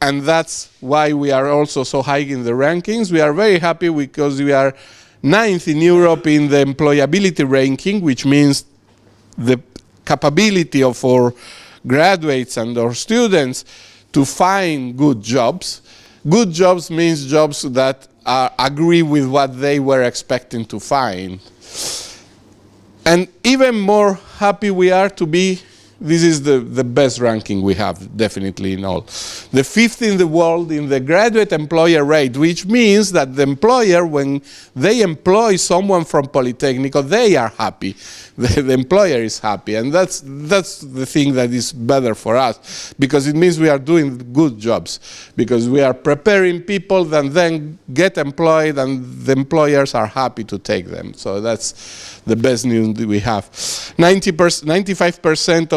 and that's why we are also so high in the rankings, we are very happy because we are 9th in Europe in the employability ranking, which means the capability of our graduates and our students to find good jobs. Good jobs means jobs that agree with what they were expecting to find. And even more happy we are to be, this is the best ranking we have, definitely in all. The 5th in the world in the graduate employer rate, which means that the employer, when they employ someone from Politecnico, they are happy. The employer is happy, and that's the thing that is better for us, because it means we are doing good jobs, because we are preparing people that then get employed and the employers are happy to take them. So that's the best news that we have. 95%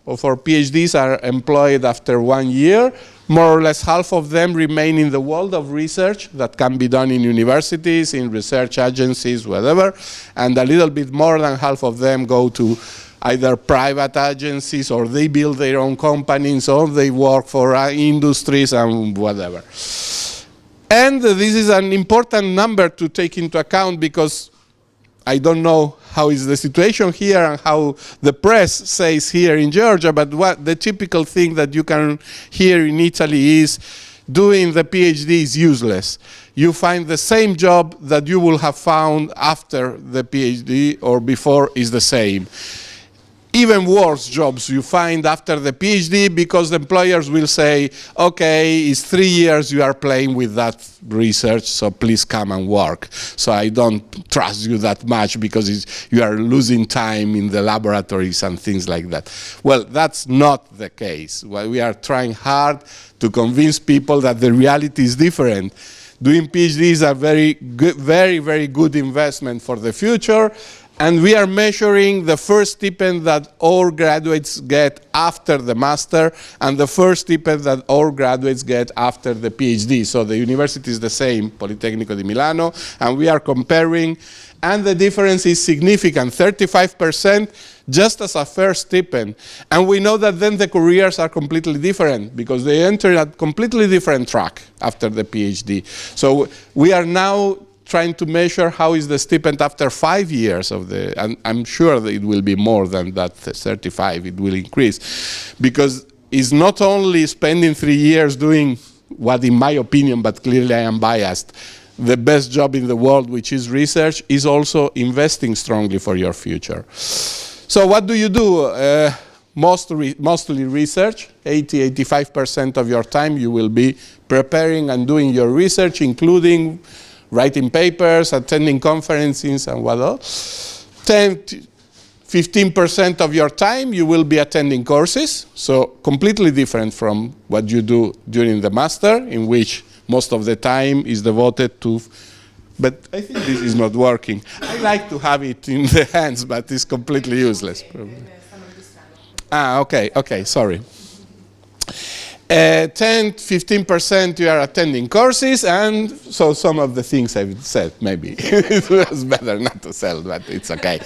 of our PhDs are employed after 1 year. More or less half of them remain in the world of research that can be done in universities, in research agencies, whatever, and a little bit more than half of them go to either private agencies or they build their own companies or they work for industries and whatever. And this is an important number to take into account, because I don't know how is the situation here and how the press says here in Georgia, but what the typical thing that you can hear in Italy is doing the PhD is useless. You find the same job that you will have found after the PhD or before is the same. Even worse jobs you find after the PhD, because the employers will say, okay, it's 3 years you are playing with that research, so please come and work. So I don't trust you that much because you are losing time in the laboratories and things like that. Well, that's not the case. Well, we are trying hard to convince people that the reality is different. Doing PhD is a very, very good investment for the future. And we are measuring the first stipend that all graduates get after the master and the first stipend that all graduates get after the PhD. So the university is the same, Politecnico di Milano, and we are comparing, and the difference is significant, 35% just as a first stipend. And we know that then the careers are completely different because they enter a completely different track after the PhD. So we are now trying to measure how is the stipend after 5 years of the, and I'm sure that it will be more than that 35, it will increase. Because it's not only spending 3 years doing what, in my opinion, but clearly I am biased, the best job in the world, which is research, is also investing strongly for your future. So what do you do? Mostly research. 80-85% of your time you will be preparing and doing your research, including writing papers, attending conferences, and what else. 10-15% of your time you will be attending courses, so completely different from what you do during the master, in which most of the time is devoted to, but I think this is not working. I like to have it in the hands, but it's completely useless. Okay, sorry. 10-15% you are attending courses, and so some of the things I've said, maybe it was better not to sell, but it's okay.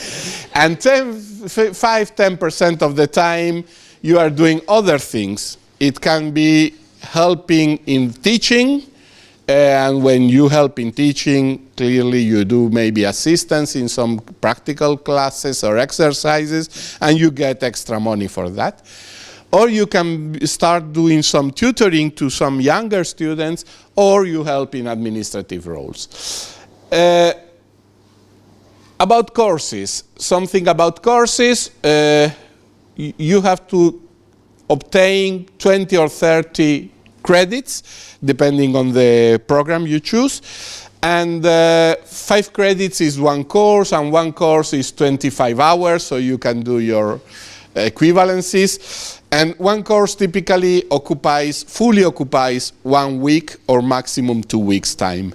And 5-10% of the time you are doing other things. It can be helping in teaching, and when you help in teaching, clearly you do maybe assistance in some practical classes or exercises, and you get extra money for that. Or you can start doing some tutoring to some younger students, or you help in administrative roles. About courses, something about courses. you have to obtain 20 or 30 credits, depending on the program you choose. And 5 credits is 1 course, and 1 course is 25 hours, so you can do your equivalencies. And 1 course typically fully occupies 1 week or maximum 2 weeks' time.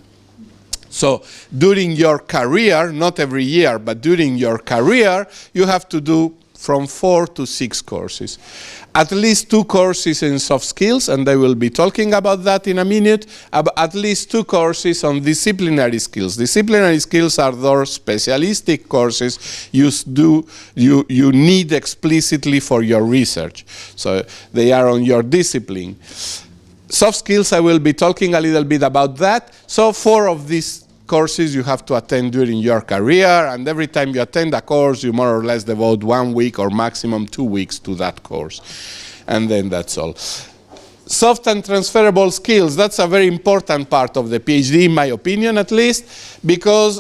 So during your career, not every year, but during your career, you have to do from 4 to 6 courses. At least 2 courses in soft skills, and I will be talking about that in a minute. At least 2 courses on disciplinary skills. Disciplinary skills are those specialistic courses you need explicitly for your research. So they are on your discipline. Soft skills, I will be talking a little bit about that. So 4 of these courses you have to attend during your career, and every time you attend a course, you more or less devote 1 week or maximum 2 weeks to that course. And then that's all. Soft and transferable skills, that's a very important part of the PhD, in my opinion at least, because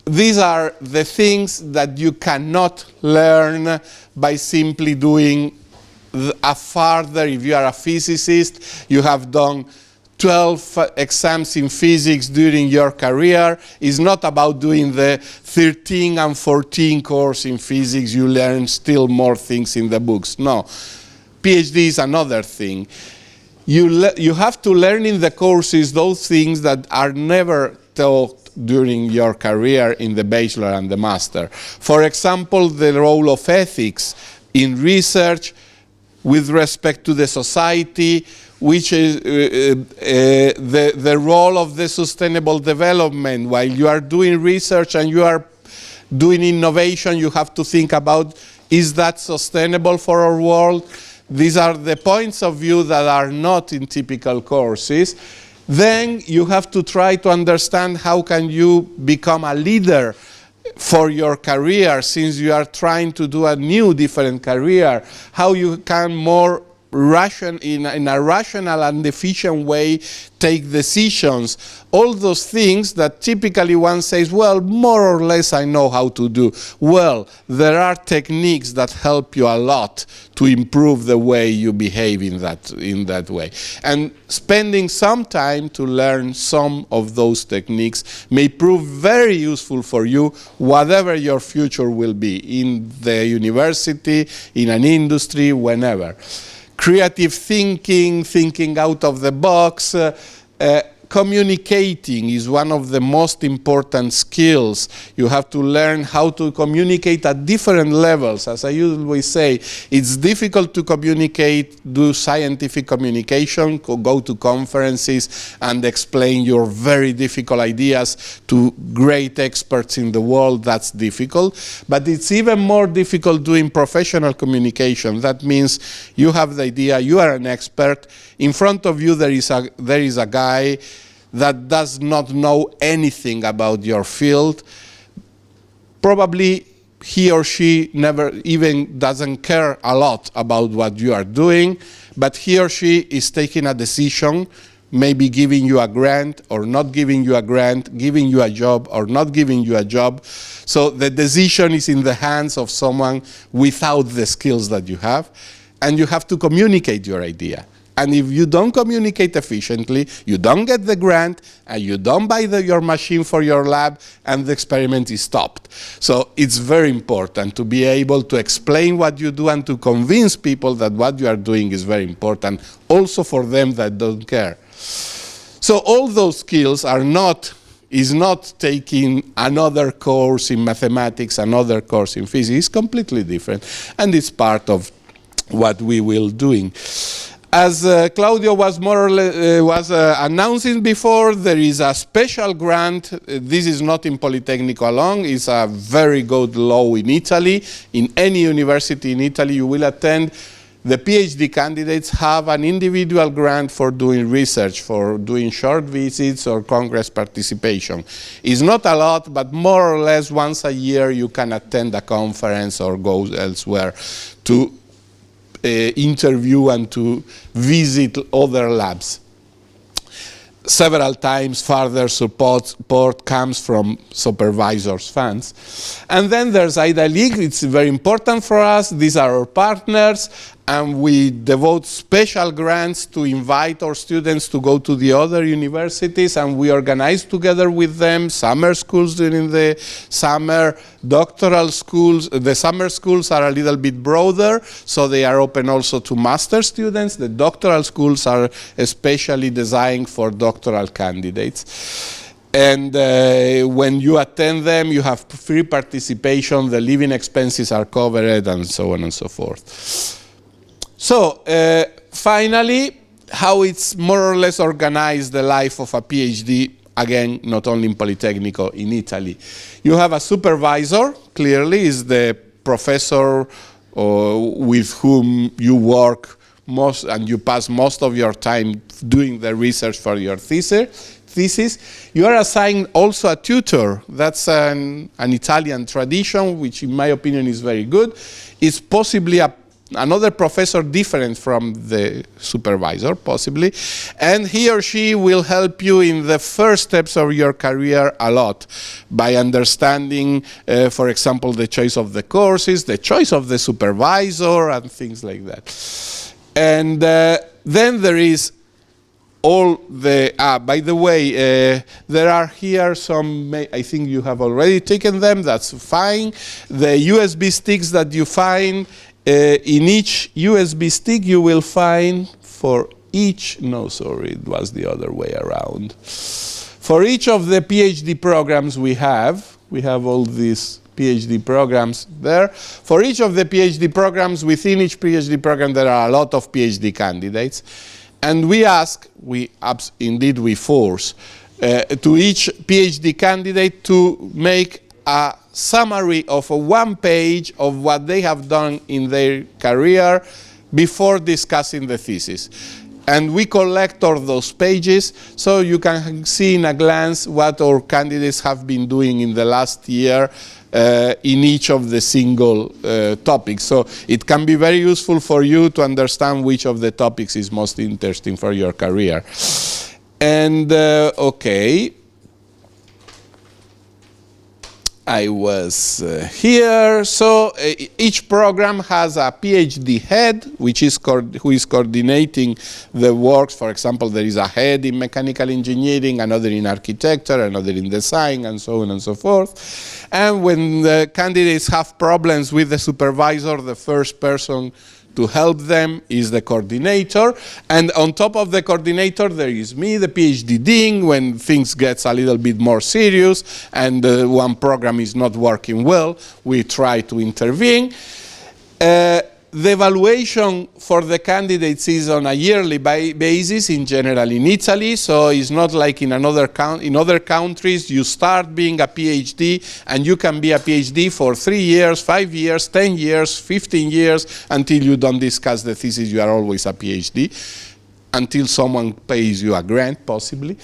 these are the things that you cannot learn by simply doing a further. If you are a physicist, you have done 12 exams in physics during your career. Is not about doing the 13 and 14 course in physics. You learn still more things in the books. No, PhD is another thing. You have to learn in the courses those things that are never taught during your career in the bachelor and the master. For example, the role of ethics in research with respect to the society, which is the role of the sustainable development. While you are doing research and you are doing innovation, you have to think about, is that sustainable for our world? These are the points of view that are not in typical courses. Then you have to try to understand how can you become a leader for your career, since you are trying to do a new, different career, how you can more in a rational and efficient way take decisions. All those things that typically one says, well, more or less I know how to do. Well, there are techniques that help you a lot to improve the way you behave in that way. And spending some time to learn some of those techniques may prove very useful for you, whatever your future will be, in the university, in an industry, whenever. Creative thinking, thinking out of the box, communicating is one of the most important skills. You have to learn how to communicate at different levels. As I usually say, it's difficult to communicate, do scientific communication, go to conferences and explain your very difficult ideas to great experts in the world. That's difficult. But it's even more difficult doing professional communication. That means you have the idea, you are an expert. In front of you there is a guy that does not know anything about your field. Probably he or she never even doesn't care a lot about what you are doing, but he or she is taking a decision, maybe giving you a grant or not giving you a grant, giving you a job or not giving you a job. So the decision is in the hands of someone without the skills that you have, and you have to communicate your idea. And if you don't communicate efficiently, you don't get the grant, and you don't buy your machine for your lab, and the experiment is stopped. So it's very important to be able to explain what you do and to convince people that what you are doing is very important, also for them that don't care. So all those skills is not taking another course in mathematics, another course in physics. It's completely different, and it's part of what we will doing. As Claudio was more or less announcing before, there is a special grant. This is not in Politecnico alone. It's a very good law in Italy. In any university in Italy you will attend, the PhD candidates have an individual grant for doing research, for doing short visits or congress participation. It's not a lot, but more or less once a year you can attend a conference or go elsewhere to interview and to visit other labs. several times further support comes from supervisors' funds. And then there's IDA League. It's very important for us. These are our partners, and we devote special grants to invite our students to go to the other universities, and we organize together with them summer schools during the summer, doctoral schools. The summer schools are a little bit broader, so they are open also to master students. The doctoral schools are especially designed for doctoral candidates. And when you attend them, you have free participation, the living expenses are covered, and so on and so forth. So, finally, how it's more or less organized the life of a PhD, again, not only in Politecnico, in Italy. You have a supervisor, clearly, is the professor with whom you work most, and you pass most of your time doing the research for your thesis. You are assigned also a tutor. That's an Italian tradition, which in my opinion is very good. It's possibly another professor different from the supervisor, possibly, and he or she will help you in the first steps of your career a lot by understanding, for example, the choice of the courses, the choice of the supervisor, and things like that. And then there is all the, by the way, there are here some, I think you have already taken them, that's fine. The USB sticks that you find, in each USB stick you will find for each, no sorry, it was the other way around. For each of the PhD programs we have all these PhD programs there. For each of the PhD programs, within each PhD program there are a lot of PhD candidates. And we ask, indeed we force, to each PhD candidate to make a summary of 1 page of what they have done in their career before discussing the thesis. And we collect all those pages so you can see in a glance what our candidates have been doing in the last year in each of the single topics. So it can be very useful for you to understand which of the topics is most interesting for your career. And okay. I was here. So each program has a PhD head, which is who is coordinating the works. For example, there is a head in mechanical engineering, another in architecture, another in design, and so on and so forth. And when the candidates have problems with the supervisor, the first person to help them is the coordinator, and on top of the coordinator there is me, the PhD dean, when things gets a little bit more serious and one program is not working well, we try to intervene. The evaluation for the candidates is on a yearly basis, in general in Italy, so it's not like in other countries. You start being a PhD and you can be a PhD for 3 years, 5 years, 10 years, 15 years, until you don't discuss the thesis, you are always a PhD, until someone pays you a grant, possibly.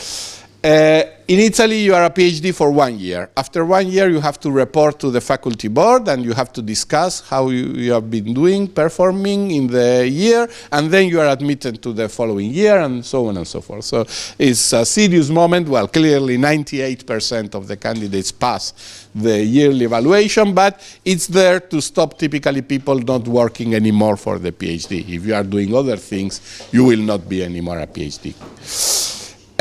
In Italy, you are a PhD for 1 year. After 1 year, you have to report to the faculty board, and you have to discuss how you have been performing in the year, and then you are admitted to the following year, and so on and so forth. So it's a serious moment. Well, clearly 98% of the candidates pass the yearly evaluation, but it's there to stop typically people not working anymore for the PhD. If you are doing other things, you will not be anymore a PhD.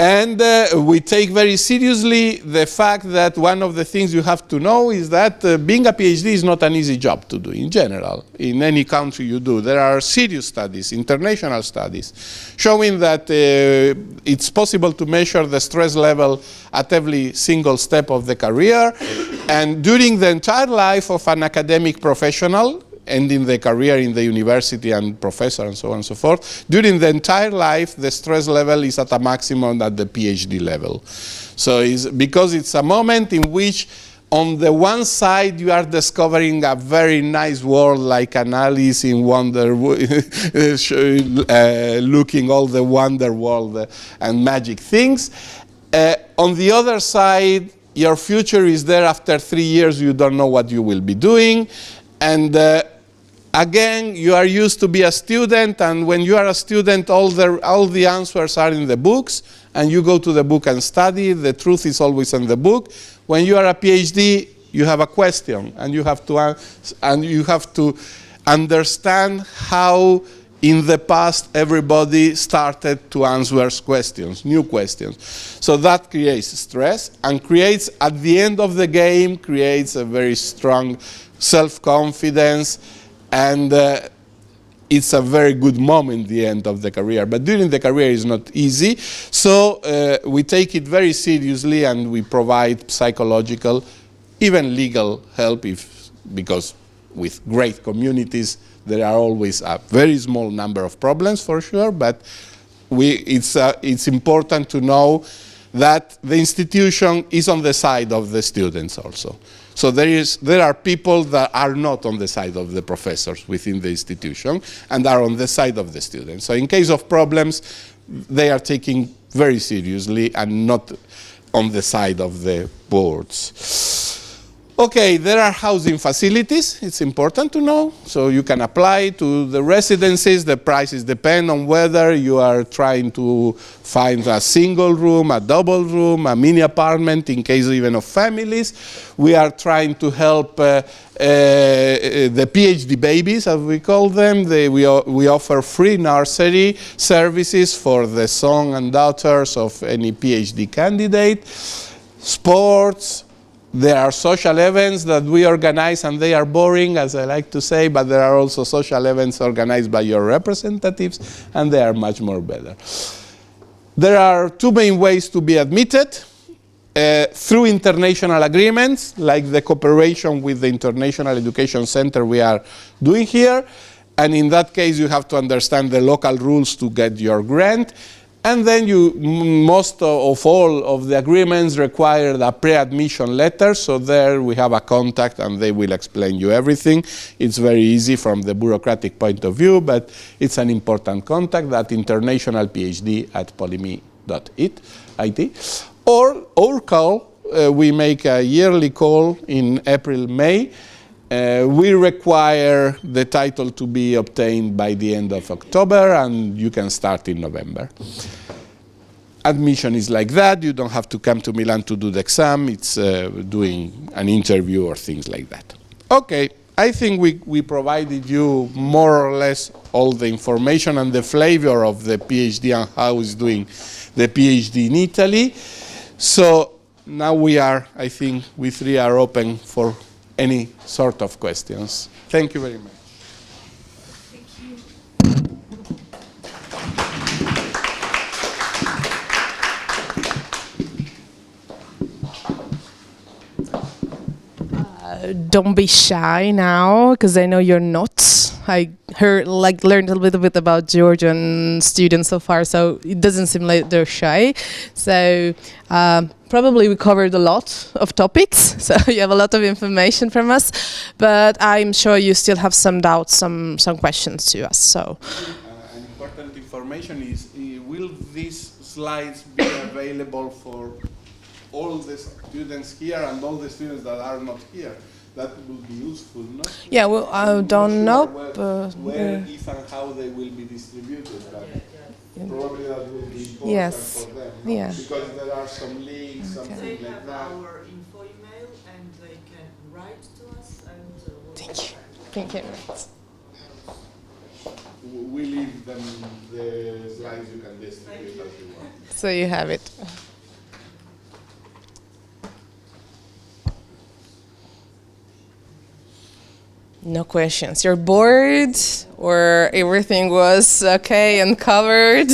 And we take very seriously the fact that one of the things you have to know is that being a PhD is not an easy job to do in general, in any country you do. There are serious studies, international studies, showing that it's possible to measure the stress level at every single step of the career. And during the entire life of an academic professional, ending the career in the university and professor and so on and so forth, during the entire life, the stress level is at a maximum at the PhD level. So because it's a moment in which, on the one side, you are discovering a very nice world like an Alice in Wonder, looking all the wonder world and magic things. On the other side, your future is there. After 3 years, you don't know what you will be doing. And again, you are used to be a student, and when you are a student, all the answers are in the books, and you go to the book and study. The truth is always in the book. When you are a PhD, you have a question, and you have to understand how in the past everybody started to answer questions, new questions. So that creates stress, and creates, at the end of the game, creates a very strong self-confidence, and it's a very good moment, the end of the career. But during the career is not easy. So we take it very seriously, and we provide psychological, even legal help, because with great communities, there are always a very small number of problems, for sure, but it's important to know that the institution is on the side of the students also. So there are people that are not on the side of the professors within the institution, and are on the side of the students. So in case of problems, they are taken very seriously, and not on the side of the boards. Okay, there are housing facilities, it's important to know. So you can apply to the residencies. The prices depend on whether you are trying to find a single room, a double room, a mini apartment, in case even of families. We are trying to help the PhD babies, as we call them. We offer free nursery services for the sons and daughters of any PhD candidate. Sports. There are social events that we organize, and they are boring, as I like to say, but there are also social events organized by your representatives, and they are much more better. There are two main ways to be admitted. Through international agreements, like the cooperation with the International Education Center we are doing here. And in that case, you have to understand the local rules to get your grant. And then most of all of the agreements require a pre-admission letter, so there we have a contact, and they will explain you everything. It's very easy from the bureaucratic point of view, but it's an important contact, that internationalphd@polyme.it. Or call, we make a yearly call in April, May. We require the title to be obtained by the end of October, and you can start in November. Admission is like that. You don't have to come to Milan to do the exam. It's doing an interview or things like that. Okay, I think we provided you more or less all the information and the flavor of the PhD and how it's doing the PhD in Italy. So now I think we three are open for any sort of questions. Thank you very much. Thank you. Don't be shy now, because I know you're not. I learned a little bit about Georgian students so far, so it doesn't seem like they're shy. So probably we covered a lot of topics, so you have a lot of information from us, but I'm sure you still have some doubts, some questions to us. So an important information is, will these slides be available for all the students here and all the students that are not here? That will be useful, no? Yeah, well, I don't know. Where, if and how they will be distributed. Probably that will be important Yes. for them. No? Yeah. Because there are some links, something They like have that. our info email, and they can write to us, and we'll Thank you. Thank you. We leave them the slides, you can distribute as you want. So you have it. No questions. You're bored, or everything was okay and covered?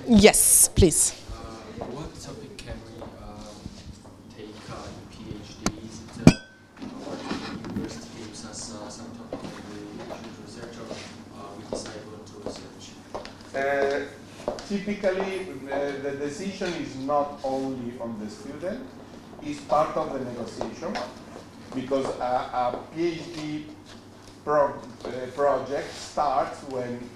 Yes, please. What topic can we take in PhD? Is it what the university gives us some topic that we should research, or we decide what to research? Typically, the decision is not only on the student, it's part of the negotiation, because a PhD project starts when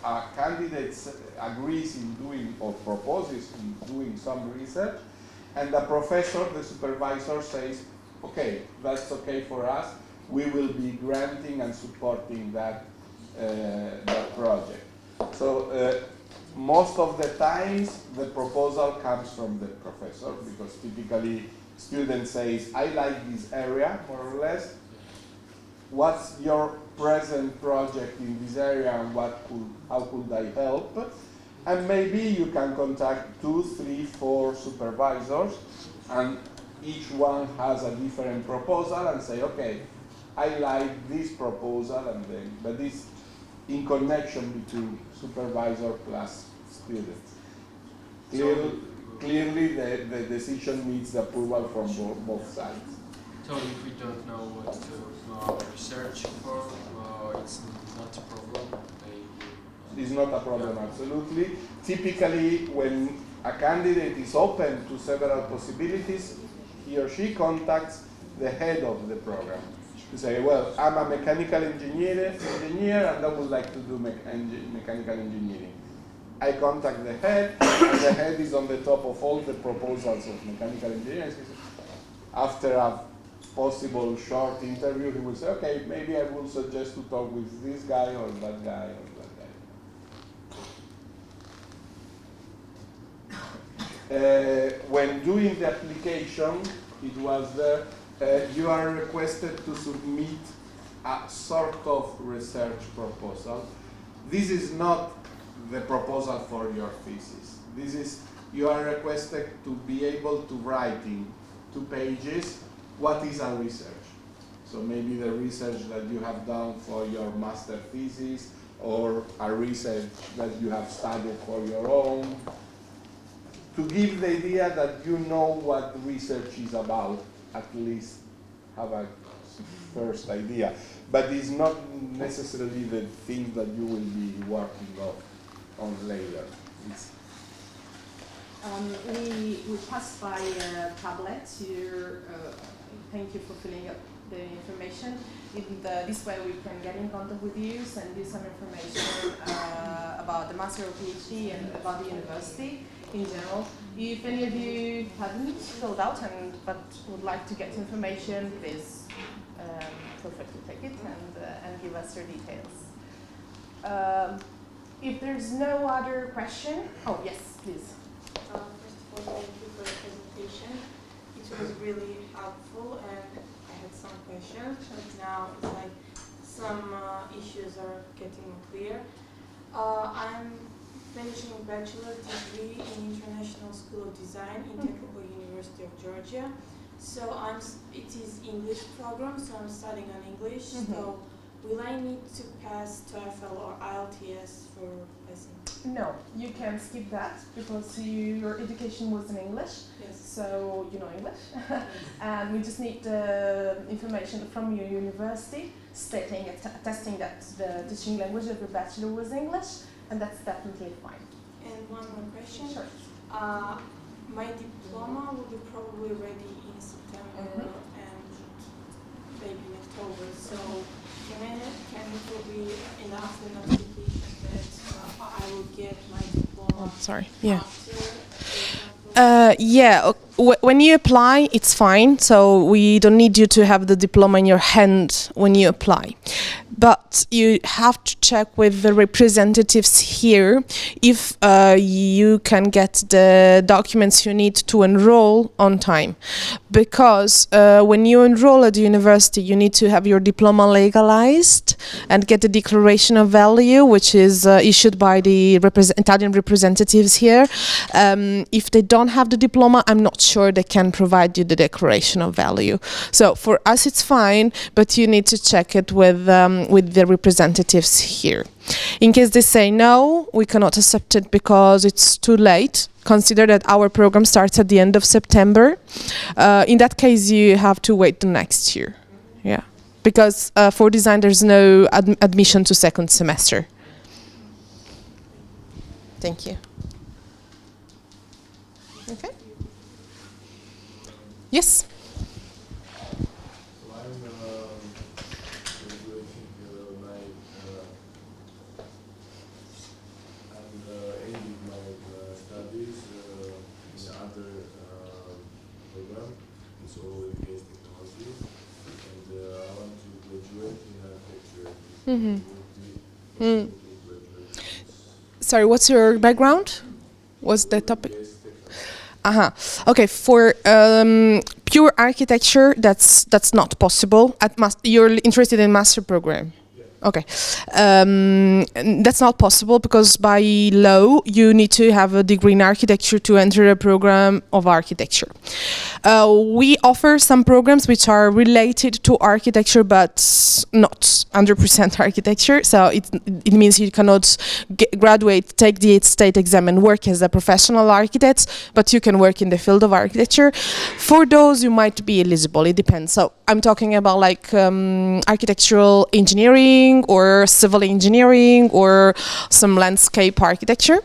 a candidate agrees in doing or proposes in doing some research, and the professor, the supervisor, says, okay, that's okay for us, we will be granting and supporting that project. So most of the times the proposal comes from the professor, because typically student says, I like this area, more or less. What's your present project in this area, and how could I help? And maybe you can contact 2, 3, 4 supervisors, and each one has a different proposal, and say, okay, I like this proposal, and then, but this in connection between supervisor plus students. Clearly the decision needs approval from both sides. So if we don't know what to research for, it's not a problem. It's not a problem, absolutely. Typically, when a candidate is open to several possibilities, he or she contacts the head of the program to say, well, I'm a mechanical engineer and I would like to do mechanical engineering. I contact the head, and the head is on the top of all the proposals of mechanical engineering. After a possible short interview, he will say, okay, maybe I will suggest to talk with this guy or that guy or that guy. When doing the application, it was there, you are requested to submit a sort of research proposal. This is not the proposal for your thesis. This is, you are requested to be able to write in 2 pages what is a research. So maybe the research that you have done for your master thesis, or a research that you have studied for your own, to give the idea that you know what research is about, at least have a first idea. But it's not necessarily the thing that you will be working on later. We passed by a tablet here. Thank you for filling up the information. This way we can get in contact with you, send you some information about the master or PhD and about the university in general. If any of you haven't filled out but would like to get information, please feel free to take it and give us your details. If there's no other question, oh yes, please. First of all, thank you for the presentation. It was really helpful, and I had some questions, but now it's like some issues are getting clear. I'm finishing a bachelor degree in International School of Design in Technical University of Georgia. So it is English program, so I'm studying on English. So will I need to pass TOEFL or IELTS for passing? No, you can skip that because your education was in English. Yes. So you know English. And we just need the information from your university stating, attesting that the teaching language of your bachelor was English, and that's definitely fine. And one more question. Sure. My diploma will be probably ready in September and maybe in October. So can it be enough notification that I will get my diploma? Sorry. Yeah. After, when you apply, it's fine. So we don't need you to have the diploma in your hand when you apply. But you have to check with the representatives here if you can get the documents you need to enroll on time. Because when you enroll at the university, you need to have your diploma legalized and get the declaration of value, which is issued by the Italian representatives here. If they don't have the diploma, I'm not sure they can provide you the declaration of value. So for us, it's fine, but you need to check it with the representatives here. In case they say no, we cannot accept it because it's too late. Consider that our program starts at the end of September. In that case, you have to wait the next year. Yeah, because for design, there's no admission to second semester. Thank you. Okay. Yes. Sorry, what's your background? What's the topic? Okay, for pure architecture, that's not possible. You're interested in master program. Okay, that's not possible because by law you need to have a degree in architecture to enter a program of architecture. We offer some programs which are related to architecture but not 100% architecture, so it means you cannot graduate, take the state exam and work as a professional architect, but you can work in the field of architecture. For those you might be eligible, it depends. So I'm talking about like architectural engineering or civil engineering or some landscape architecture.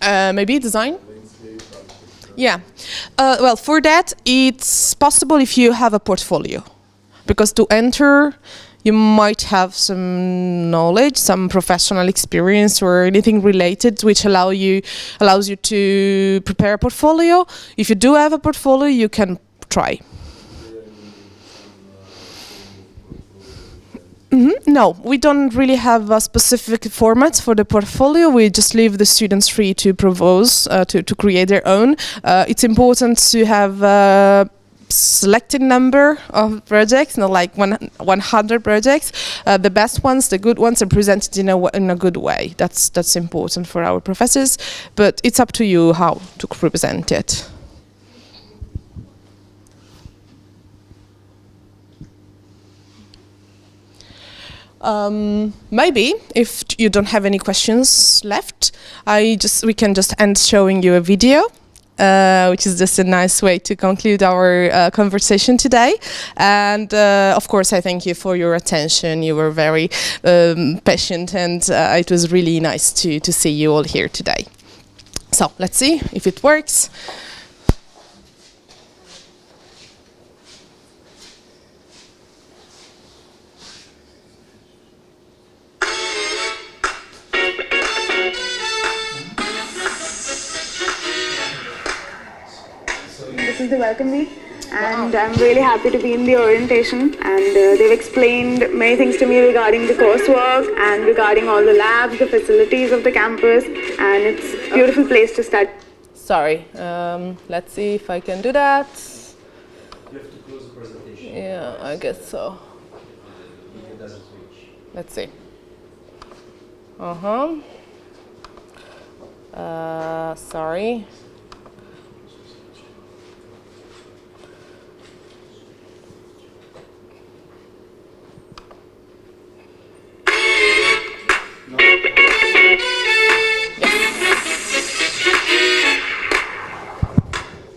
Maybe design? Yeah. Well, for that, it's possible if you have a portfolio. Because to enter, you might have some knowledge, some professional experience or anything related which allows you to prepare a portfolio. If you do have a portfolio, you can try. No, we don't really have a specific format for the portfolio. We just leave the students free to propose, to create their own. It's important to have a selected number of projects, not like 100 projects. The best ones, the good ones, are presented in a good way. That's important for our professors, but it's up to you how to present it. Maybe if you don't have any questions left, we can just end showing you a video, which is just a nice way to conclude our conversation today. And of course, I thank you for your attention. You were very patient, and it was really nice to see you all here today. So let's see if it works. This is the welcome week, and I'm really happy to be in the orientation, and they've explained many things to me regarding the coursework and regarding all the labs, the facilities of the campus, and it's a beautiful place to study. Sorry, let's see if I can do that. You have to close the presentation. Yeah, I guess so. It doesn't switch. Let's see. Sorry.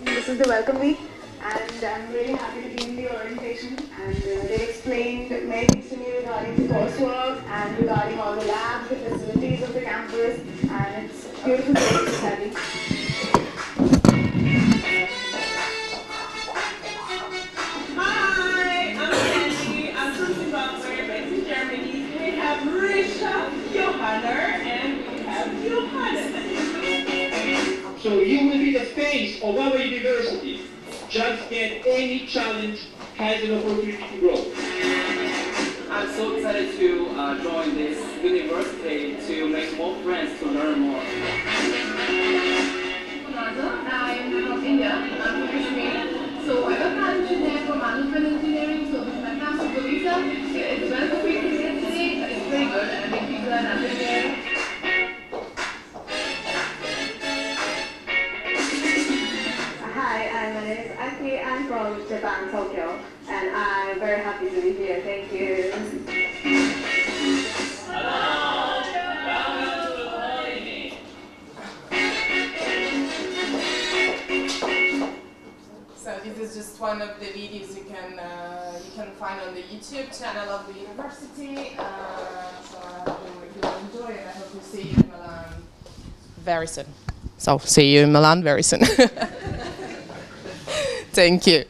This is the welcome week, and I'm really happy to be in the orientation, and they've explained many things to me regarding the coursework and regarding all the labs, the facilities of the campus, and it's a beautiful place to study. Hi, I'm Sandy. I'm from Zimbabwe, based in Germany. We have Risha, Johanna, and we have Johannes. So you will be the face of our university. Just get any challenge has an opportunity to grow. I'm so excited to join this university to make more friends, to learn more. I'm from India. I'm from Kashmir. So I got my engineering for management engineering. So with my master's visa, it's well for me today. It's very good, and I think people are happy here. Hi, my name is Aki. I'm from Japan, Tokyo, and I'm very happy to be here. Thank you. So this is just one of the videos you can find on the YouTube channel of the university. So I hope you will enjoy it. I hope to see you in Milan very soon. So see you in Milan very soon. Thank you.